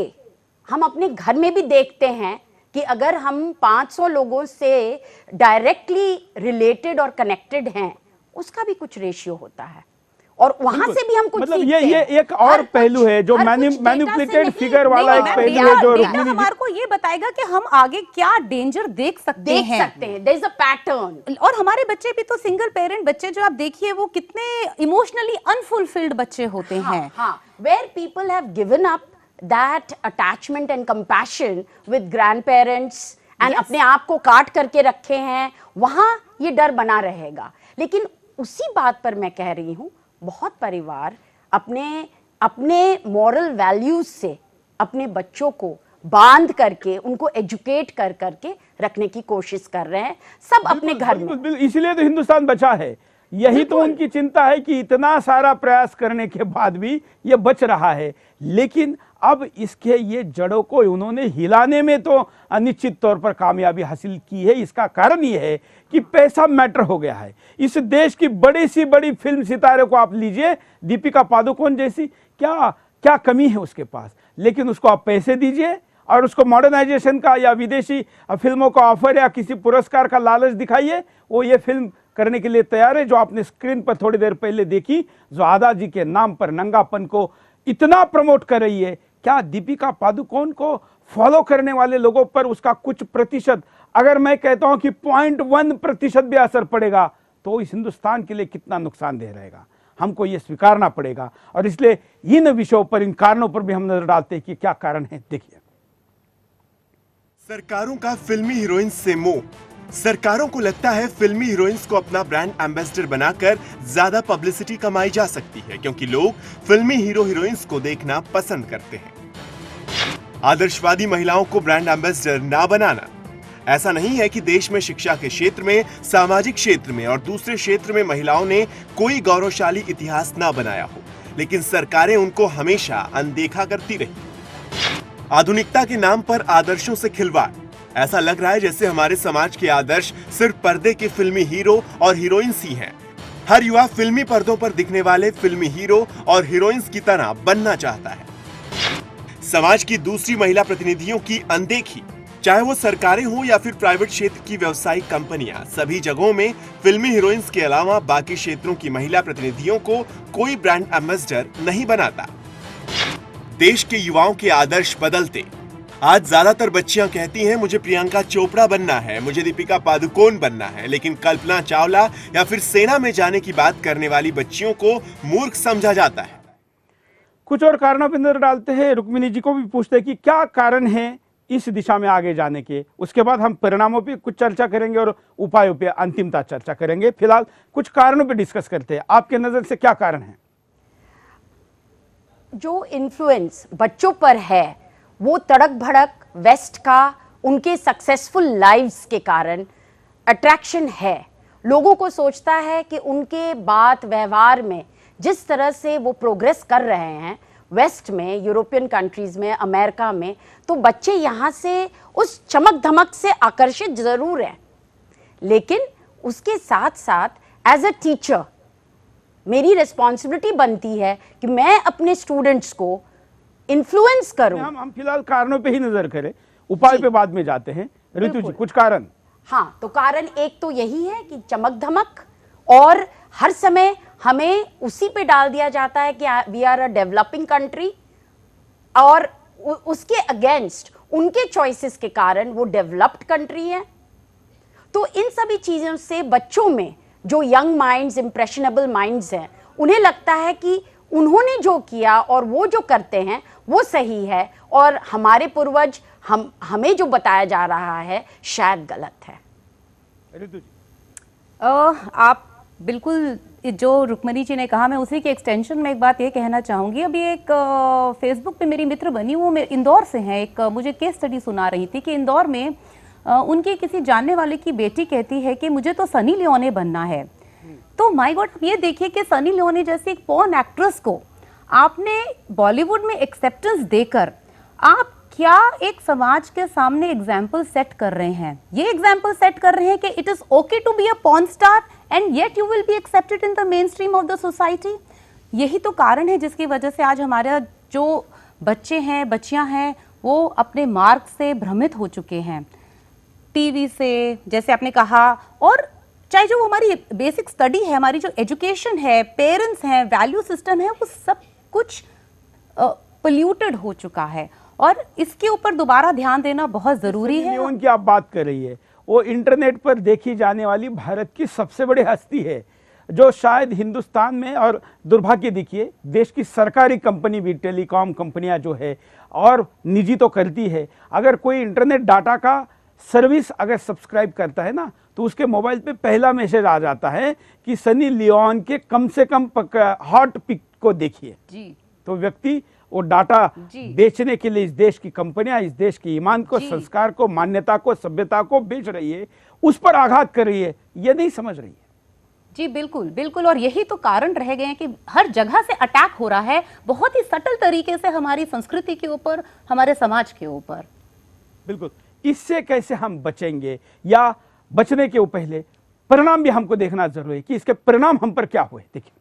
हम अपने घर में भी देखते हैं कि अगर हम 500 लोगों से डायरेक्टली रिलेटेड और कनेक्टेड हैं, उसका भी कुछ रेशियो होता है और वहां से भी हम कुछ मतलब ये एक और पहलू है जो मैनिपुलेटेड फिगर वाला एक पहलू है जो हमारे को ये बताएगा कि हम आगे क्या डेंजर देख सकते हैं। There is a pattern. और हमारे बच्चे भी तो सिंगल पेरेंट बच्चे जो आप देखिए वो कितने इमोशनली अनफुलफिल्ड बच्चे होते हैं। Where people have given up that attachment and compassion with grand parents and अपने आप को काट करके रखे हैं, वहां ये डर बना रहेगा। लेकिन उसी बात पर मैं कह रही हूं, बहुत परिवार अपने मॉरल वैल्यूज से अपने बच्चों को बांध करके उनको एजुकेट कर करके रखने की कोशिश कर रहे हैं, सब अपने घर में। इसलिए तो हिंदुस्तान बचा है। यही तो उनकी चिंता है कि इतना सारा प्रयास करने के बाद भी ये बच रहा है। लेकिन अब इसके ये जड़ों को उन्होंने हिलाने में तो निश्चित तौर पर कामयाबी हासिल की है। इसका कारण ये है कि पैसा मैटर हो गया है। इस देश की बड़ी सी बड़ी फिल्म सितारे को आप लीजिए, दीपिका पादुकोण जैसी, क्या कमी है उसके पास, लेकिन उसको आप पैसे दीजिए और उसको मॉडर्नाइजेशन का या विदेशी फिल्मों का ऑफर या किसी पुरस्कार का लालच दिखाइए, वो ये फिल्म करने के लिए तैयार है। जो आपने स्क्रीन पर थोड़ी देर पहले देखी, जो आदा जी के नाम पर नंगापन को इतना प्रमोट कर रही है, क्या दीपिका पादुकोण को फॉलो करने वाले लोगों पर उसका कुछ प्रतिशत, अगर मैं कहता हूं कि 0.1% भी असर पड़ेगा तो इस हिंदुस्तान के लिए कितना नुकसानदेह रहेगा, हमको ये स्वीकारना पड़ेगा। और इसलिए इन विषयों पर, इन कारणों पर भी हम नजर डालते हैं कि क्या कारण है। देखिए, सरकारों का फिल्मी हीरोइंस से मोह। सरकारों को लगता है फिल्मी हीरोइंस को अपना ब्रांड एम्बेसडर बनाकर ज्यादा पब्लिसिटी कमाई जा सकती है, क्योंकि लोग फिल्मी हीरो हीरोइंस को देखना पसंद करते हैं। आदर्शवादी महिलाओं को ब्रांड एम्बेसडर ना बनाना। ऐसा नहीं है कि देश में शिक्षा के क्षेत्र में, सामाजिक क्षेत्र में और दूसरे क्षेत्र में महिलाओं ने कोई गौरवशाली इतिहास ना बनाया हो, लेकिन सरकारें उनको हमेशा अनदेखा करती रही। आधुनिकता के नाम पर आदर्शों से खिलवाड़। ऐसा लग रहा है जैसे हमारे समाज के आदर्श सिर्फ पर्दे के फिल्मी हीरो और हीरोइंस ही हैं। हर युवा फिल्मी पर्दों पर दिखने वाले फिल्मी हीरो और हीरोइंस की तरह बनना चाहता है। समाज की दूसरी महिला प्रतिनिधियों की अनदेखी, चाहे वो सरकारें हों या फिर प्राइवेट क्षेत्र की व्यावसायिक कंपनियां, सभी जगहों में फिल्मी हीरोइंस के अलावा बाकी क्षेत्रों की महिला प्रतिनिधियों को कोई ब्रांड एम्बेसडर नहीं बनाता। देश के युवाओं के आदर्श बदलते। आज ज्यादातर बच्चियां कहती हैं मुझे प्रियंका चोपड़ा बनना है, मुझे दीपिका पादुकोण बनना है, लेकिन कल्पना चावला या फिर सेना में जाने की बात करने वाली बच्चियों को मूर्ख समझा जाता है। कुछ और कारणों पर नजर डालते हैं। रुक्मिणी जी को भी पूछते हैं कि क्या कारण है इस दिशा में आगे जाने के। उसके बाद हम परिणामों पे कुछ चर्चा करेंगे और उपायों पे अंतिमता चर्चा करेंगे। फिलहाल कुछ कारणों पे डिस्कस करते हैं। आपके नजर से क्या कारण है? जो इन्फ्लुएंस बच्चों पर है वो तड़क भड़क वेस्ट का, उनके सक्सेसफुल लाइव्स के कारण अट्रैक्शन है। लोगों को सोचता है कि उनके बात व्यवहार में जिस तरह से वो प्रोग्रेस कर रहे हैं वेस्ट में, यूरोपियन कंट्रीज में, अमेरिका में, तो बच्चे यहाँ से उस चमक धमक से आकर्षित जरूर हैं, लेकिन उसके साथ साथ एज अ टीचर मेरी रिस्पॉन्सिबिलिटी बनती है कि मैं अपने स्टूडेंट्स को इन्फ्लुएंस करूं। हम फिलहाल कारणों पे ही नजर करें, उपाय पे बाद में जाते हैं। ऋतु जी, कुछ कारण? हाँ, तो कारण एक तो यही है कि चमक धमक, और हर समय हमें उसी पे डाल दिया जाता है कि we are a developing country, और उसके अगेंस्ट उनके चॉइसेस के कारण वो डेवलप्ड कंट्री है। तो इन सभी चीजों से बच्चों में, जो यंग माइंड्स, इंप्रेशनेबल माइंड्स हैं, उन्हें लगता है कि उन्होंने जो किया और वो जो करते हैं वो सही है, और हमारे पूर्वज हमें जो बताया जा रहा है शायद गलत है। ऋतु जी, आप बिल्कुल जो रुक्मिणी जी ने कहा, मैं उसी के एक्सटेंशन में एक बात ये कहना चाहूँगी। अभी एक फेसबुक पे मेरी मित्र बनी, वो इंदौर से हैं, एक मुझे केस स्टडी सुना रही थी कि इंदौर में उनकी किसी जानने वाले की बेटी कहती है कि मुझे तो सनी लियोने बनना है। तो माय गॉड, ये देखिए कि सनी लियोने जैसी एक पॉर्न एक्ट्रेस को आपने बॉलीवुड में एक्सेप्टेंस देकर आप क्या एक समाज के सामने एग्जाम्पल सेट कर रहे हैं। ये एग्जाम्पल सेट कर रहे हैं कि it is okay to be a porn star and yet you will be accepted in the mainstream of the society. यही तो कारण है जिसकी वजह से आज हमारे जो बच्चे हैं, बच्चियां हैं, वो अपने मार्ग से भ्रमित हो चुके हैं, टीवी से, जैसे आपने कहा, और चाहे जो हमारी बेसिक स्टडी है, हमारी जो एजुकेशन है, पेरेंट्स हैं, वैल्यू सिस्टम है, वो सब कुछ पोल्यूटेड हो चुका है, और इसके ऊपर दोबारा ध्यान देना बहुत जरूरी है। लियोन की आप बात कर रही है, वो इंटरनेट पर देखी जाने वाली भारत की सबसे बड़ी हस्ती है, जो शायद हिंदुस्तान में, और दुर्भाग्य देखिए देश की सरकारी कंपनी भी, टेलीकॉम कंपनियां जो है और निजी तो करती है, अगर कोई इंटरनेट डाटा का सर्विस अगर सब्सक्राइब करता है ना, तो उसके मोबाइल पे पहला मैसेज आ जाता है कि सनी लियोन के कम से कम हॉट पिक को देखिए जी। तो व्यक्ति वो डाटा बेचने के लिए इस देश की कंपनियां इस देश की ईमान को, संस्कार को, मान्यता को, सभ्यता को बेच रही है, उस पर आघात कर रही है, ये नहीं समझ रही है। जी बिल्कुल बिल्कुल, और यही तो कारण रह गए हैं कि हर जगह से अटैक हो रहा है, बहुत ही सटल तरीके से हमारी संस्कृति के ऊपर, हमारे समाज के ऊपर। बिल्कुल, इससे कैसे हम बचेंगे, या बचने के पहले परिणाम भी हमको देखना जरूरी है कि इसके परिणाम हम पर क्या हुए। देखिए,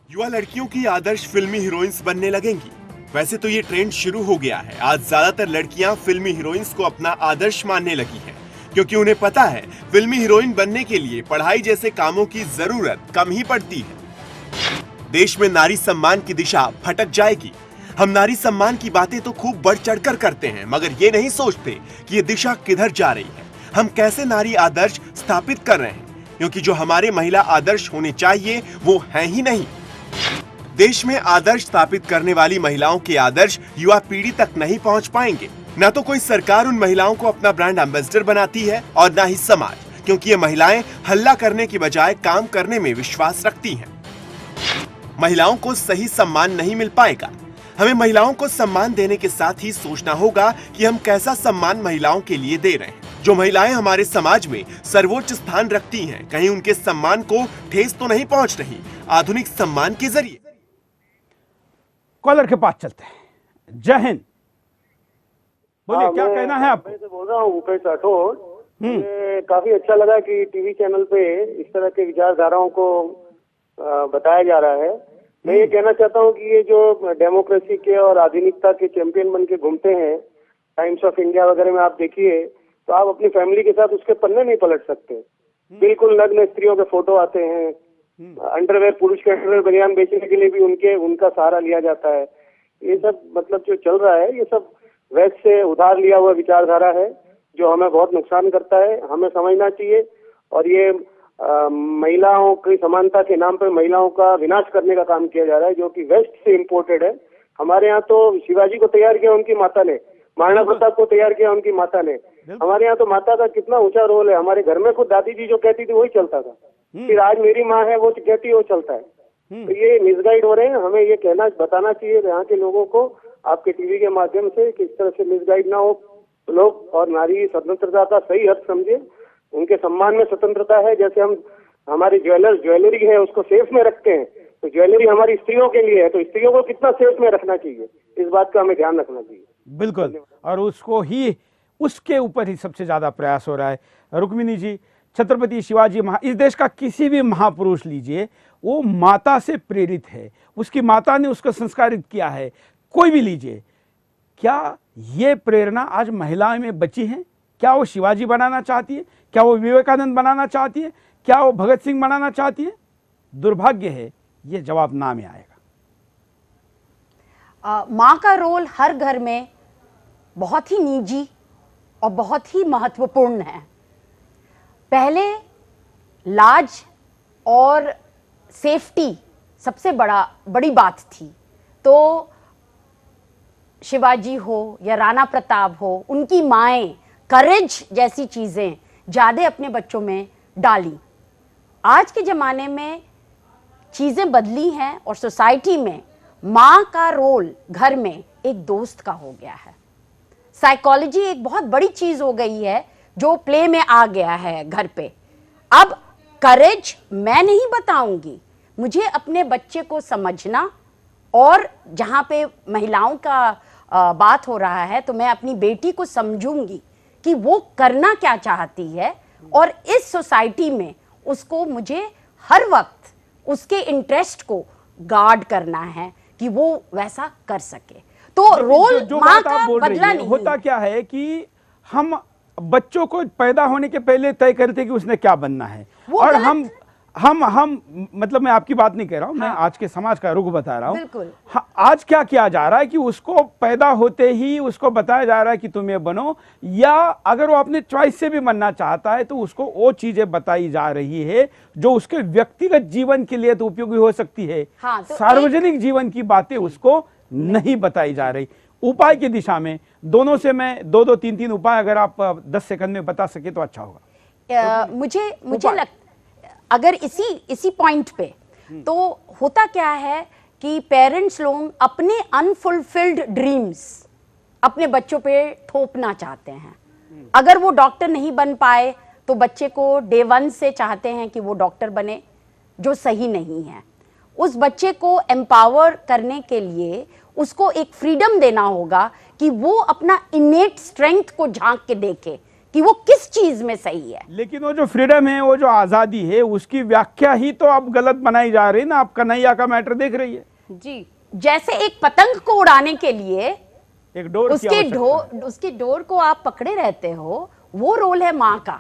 युवा लड़कियों की आदर्श फिल्मी हीरोइंस बनने लगेंगी। वैसे तो ये ट्रेंड शुरू हो गया है। आज ज्यादातर लड़कियां फिल्मी हीरोइंस को अपना आदर्श मानने लगी हैं, क्योंकि उन्हें पता है फिल्मी हीरोइन बनने के लिए पढ़ाई जैसे कामों की जरूरत कम ही पड़ती है। देश में नारी सम्मान की दिशा भटक जाएगी। हम नारी सम्मान की बातें तो खूब बढ़ चढ़कर करते हैं, मगर ये नहीं सोचते कि ये दिशा किधर जा रही है, हम कैसे नारी आदर्श स्थापित कर रहे हैं, क्योंकि जो हमारे महिला आदर्श होने चाहिए वो हैं ही नहीं। देश में आदर्श स्थापित करने वाली महिलाओं के आदर्श युवा पीढ़ी तक नहीं पहुंच पाएंगे। न तो कोई सरकार उन महिलाओं को अपना ब्रांड एम्बेसडर बनाती है, और न ही समाज, क्योंकि ये महिलाएं हल्ला करने की बजाय काम करने में विश्वास रखती हैं। महिलाओं को सही सम्मान नहीं मिल पाएगा। हमें महिलाओं को सम्मान देने के साथ ही सोचना होगा कि हम कैसा सम्मान महिलाओं के लिए दे रहे हैं। जो महिलाएं हमारे समाज में सर्वोच्च स्थान रखती हैं, कहीं उनके सम्मान को ठेस तो नहीं पहुंच रही आधुनिक सम्मान के जरिए। कॉलर के पास चलते हैं। जय हिंद। बोलिए, क्या कहना है आपको? मुंबई से बोल रहा हूँ, उपेश राठौड़। मुझे काफी अच्छा लगा कि टीवी चैनल पे इस तरह के विचारधाराओं को बताया जा रहा है। मैं ये कहना चाहता हूँ कि ये जो डेमोक्रेसी के और आधुनिकता के चैंपियन बन के घूमते हैं, टाइम्स ऑफ इंडिया वगैरह में आप देखिए, तो आप अपनी फैमिली के साथ उसके पन्ने नहीं पलट सकते। बिल्कुल नग्न स्त्रियों के फोटो आते हैं, अंडरवेयर, पुरुष के अंडरवेयर बनियान बेचने के लिए भी उनका सहारा लिया जाता है। ये सब मतलब जो चल रहा है, ये सब वेस्ट से उधार लिया हुआ विचारधारा है, जो हमें बहुत नुकसान करता है। हमें समझना चाहिए। और ये महिलाओं की समानता के नाम पर महिलाओं का विनाश करने का काम किया जा रहा है, जो कि वेस्ट से इम्पोर्टेड है। हमारे यहाँ तो शिवाजी को तैयार किया उनकी माता ने, महाराणा प्रताप को तैयार किया उनकी माता ने। हमारे यहाँ तो माता का कितना ऊंचा रोल है। हमारे घर में खुद दादी जी जो कहती थी वही चलता था। फिर आज मेरी माँ है, वो कहती है वो चलता है। तो ये मिसगाइड हो रहे हैं। हमें ये बताना चाहिए यहाँ के लोगों को, आपके टीवी के माध्यम से, कि इस तरह से मिसगाइड ना हो लोग, और नारी स्वतंत्रता का सही अर्थ समझे। उनके सम्मान में स्वतंत्रता है। जैसे हम हमारी ज्वेलरी है उसको सेफ में रखते हैं, तो ज्वेलरी हमारी स्त्रियों के लिए है, तो स्त्रियों को कितना सेफ में रखना चाहिए, इस बात का हमें ध्यान रखना चाहिए। बिल्कुल, और उसके ऊपर ही सबसे ज्यादा प्रयास हो रहा है। रुक्मिणी जी, छत्रपति शिवाजी इस देश का किसी भी महापुरुष लीजिए, वो माता से प्रेरित है, उसकी माता ने उसको संस्कारित किया है। कोई भी लीजिए, क्या ये प्रेरणा आज महिलाओं में बची है? क्या वो शिवाजी बनाना चाहती है? क्या वो विवेकानंद बनाना चाहती है? क्या वो भगत सिंह बनाना चाहती है? दुर्भाग्य है, ये जवाब ना में आएगा। माँ का रोल हर घर में बहुत ही निजी और बहुत ही महत्वपूर्ण है। पहले लाज और सेफ्टी सबसे बड़ी बात थी। तो शिवाजी हो या राणा प्रताप हो, उनकी माएँ करेज जैसी चीज़ें ज़्यादा अपने बच्चों में डाली। आज के ज़माने में चीज़ें बदली हैं और सोसाइटी में माँ का रोल घर में एक दोस्त का हो गया है। साइकोलॉजी एक बहुत बड़ी चीज़ हो गई है जो प्ले में आ गया है घर पे। अब करेज मैं नहीं बताऊंगी, मुझे अपने बच्चे को समझना, और जहाँ पे महिलाओं का बात हो रहा है तो मैं अपनी बेटी को समझूंगी कि वो करना क्या चाहती है, और इस सोसाइटी में उसको मुझे हर वक्त उसके इंटरेस्ट को गार्ड करना है कि वो वैसा कर सके। तो रोल माँ का बदला नहीं। होता क्या है कि हम बच्चों को पैदा होने के पहले तय करते कि उसने क्या बनना है, और हम मतलब मैं आपकी बात नहीं कह रहा हूं, मैं आज के समाज का रुख बता रहा हूं। आज क्या किया जा रहा है कि उसको पैदा होते ही उसको बताया जा रहा है कि तुम ये बनो, या अगर वो अपने चॉइस से भी बनना चाहता है तो उसको वो चीजें बताई जा रही है जो उसके व्यक्तिगत जीवन के लिए तो उपयोगी हो सकती है। तो सार्वजनिक जीवन की बातें उसको नहीं बताई जा रही। उपाय की दिशा में दोनों से मैं 2-2, 3-3 उपाय अगर आप 10 सेकंड में बता सके तो अच्छा होगा। मुझे लगता अगर इसी पॉइंट पे, तो होता क्या है कि पेरेंट्स लोग अपने अनफुलफिल्ड ड्रीम्स अपने बच्चों पे थोपना चाहते हैं। अगर वो डॉक्टर नहीं बन पाए तो बच्चे को डे 1 से चाहते हैं कि वो डॉक्टर बने, जो सही नहीं है। उस बच्चे को एम्पावर करने के लिए उसको एक फ्रीडम देना होगा कि वो अपना इनेट स्ट्रेंथ को झांक के देखे कि वो किस चीज में सही है। लेकिन वो जो फ्रीडम है, वो जो आजादी है, उसकी व्याख्या ही तो अब गलत बनाई जा रही है ना। आप कन्हैया का मैटर देख रही है जी। जैसे एक पतंग को उड़ाने के लिए एक डोर, उसके डोर को आप पकड़े रहते हो, वो रोल है माँ का।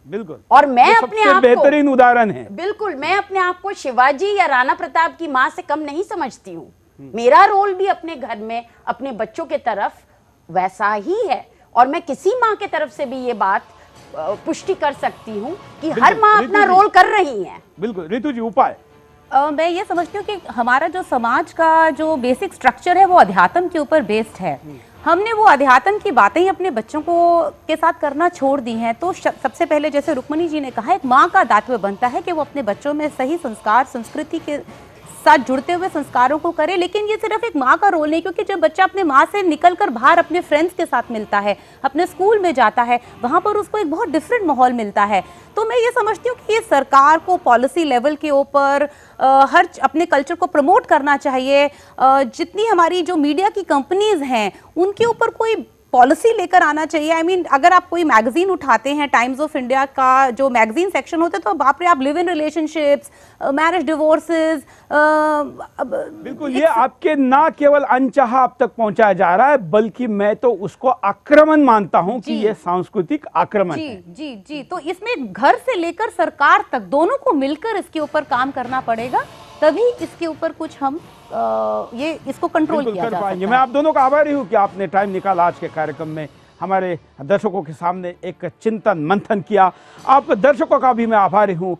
बिल्कुल। और मैं अपने आप को बेहतरीन उदाहरण है। बिल्कुल, मैं अपने आप को शिवाजी या राणा प्रताप की माँ से कम नहीं समझती हूँ। मेरा रोल भी अपने घर में अपने बच्चों के तरफ वैसा ही है, और मैं किसी माँ के तरफ से भी ये बात पुष्टि कर सकती हूँ कि हर माँ अपना रोल कर रही है। बिल्कुल। रितु जी, उपाय? मैं ये समझती हूँ कि हमारा जो समाज का जो बेसिक स्ट्रक्चर है वो अध्यात्म के ऊपर बेस्ड है। हमने वो अध्यात्म की बातें ही अपने बच्चों को के साथ करना छोड़ दी हैं। तो सबसे पहले, जैसे रुक्मिणी जी ने कहा, एक माँ का दायित्व बनता है कि वो अपने बच्चों में सही संस्कार, संस्कृति के साथ जुड़ते हुए संस्कारों को करे। लेकिन ये सिर्फ एक माँ का रोल नहीं, क्योंकि जब बच्चा अपने माँ से निकलकर बाहर अपने फ्रेंड्स के साथ मिलता है, अपने स्कूल में जाता है, वहाँ पर उसको एक बहुत डिफरेंट माहौल मिलता है। तो मैं ये समझती हूँ कि ये सरकार को पॉलिसी लेवल के ऊपर हर अपने कल्चर को प्रमोट करना चाहिए। जितनी हमारी जो मीडिया की कंपनीज हैं, उनके ऊपर कोई पॉलिसी लेकर आना चाहिए। आई मीन अगर आप कोई मैगजीन उठाते हैं, टाइम्स ऑफ इंडिया का जो मैगजीन सेक्शन होता है, तो बाप रे, आप live in relationships, marriage, divorces, बिल्कुल, ये आपके ना केवल अनचाहा आप तक पहुंचाया जा रहा है, बल्कि मैं तो उसको आक्रमण मानता हूं कि ये सांस्कृतिक आक्रमण जी है। जी जी। तो इसमें घर से लेकर सरकार तक दोनों को मिलकर इसके ऊपर काम करना पड़ेगा, तभी इसके ऊपर कुछ हम ये इसको कंट्रोल बिल्कुल किया कर जा पाएंगे। सकता मैं है। आप दोनों का आभारी हूं कि आपने टाइम निकाला आज के कार्यक्रम में हमारे दर्शकों के सामने एक चिंतन मंथन किया। आप दर्शकों का भी मैं आभारी हूं।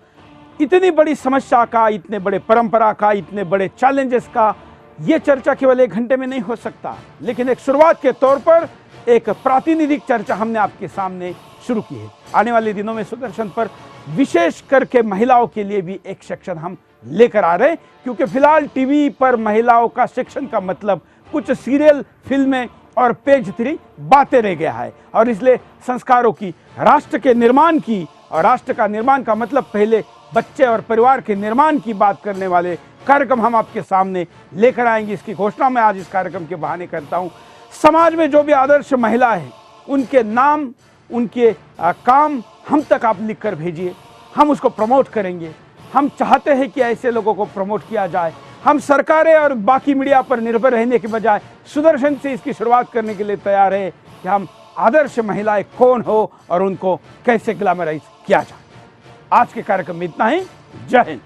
इतनी बड़ी समस्या का, इतने बड़े परंपरा का, इतने बड़े चैलेंजेस का ये चर्चा केवल 1 घंटे में नहीं हो सकता, लेकिन एक शुरुआत के तौर पर एक प्रातिनिधिक चर्चा हमने आपके सामने शुरू की है। आने वाले दिनों में सुदर्शन पर विशेष करके महिलाओं के लिए भी एक सेक्शन हम लेकर आ रहे हैं, क्योंकि फिलहाल टीवी पर महिलाओं का शिक्षण का मतलब कुछ सीरियल, फिल्में और पेज 3 बातें रह गया है। और इसलिए संस्कारों की, राष्ट्र के निर्माण की, और राष्ट्र का निर्माण का मतलब पहले बच्चे और परिवार के निर्माण की बात करने वाले कार्यक्रम हम आपके सामने लेकर आएंगे। इसकी घोषणा मैं आज इस कार्यक्रम के बहाने करता हूं। समाज में जो भी आदर्श महिला है, उनके नाम, उनके काम हम तक आप लिख कर भेजिए, हम उसको प्रमोट करेंगे। हम चाहते हैं कि ऐसे लोगों को प्रमोट किया जाए। हम सरकारें और बाकी मीडिया पर निर्भर रहने के बजाय सुदर्शन से इसकी शुरुआत करने के लिए तैयार है कि हम आदर्श महिलाएं कौन हो और उनको कैसे ग्लैमराइज किया जाए। आज के कार्यक्रम में इतना ही। जय हिंद।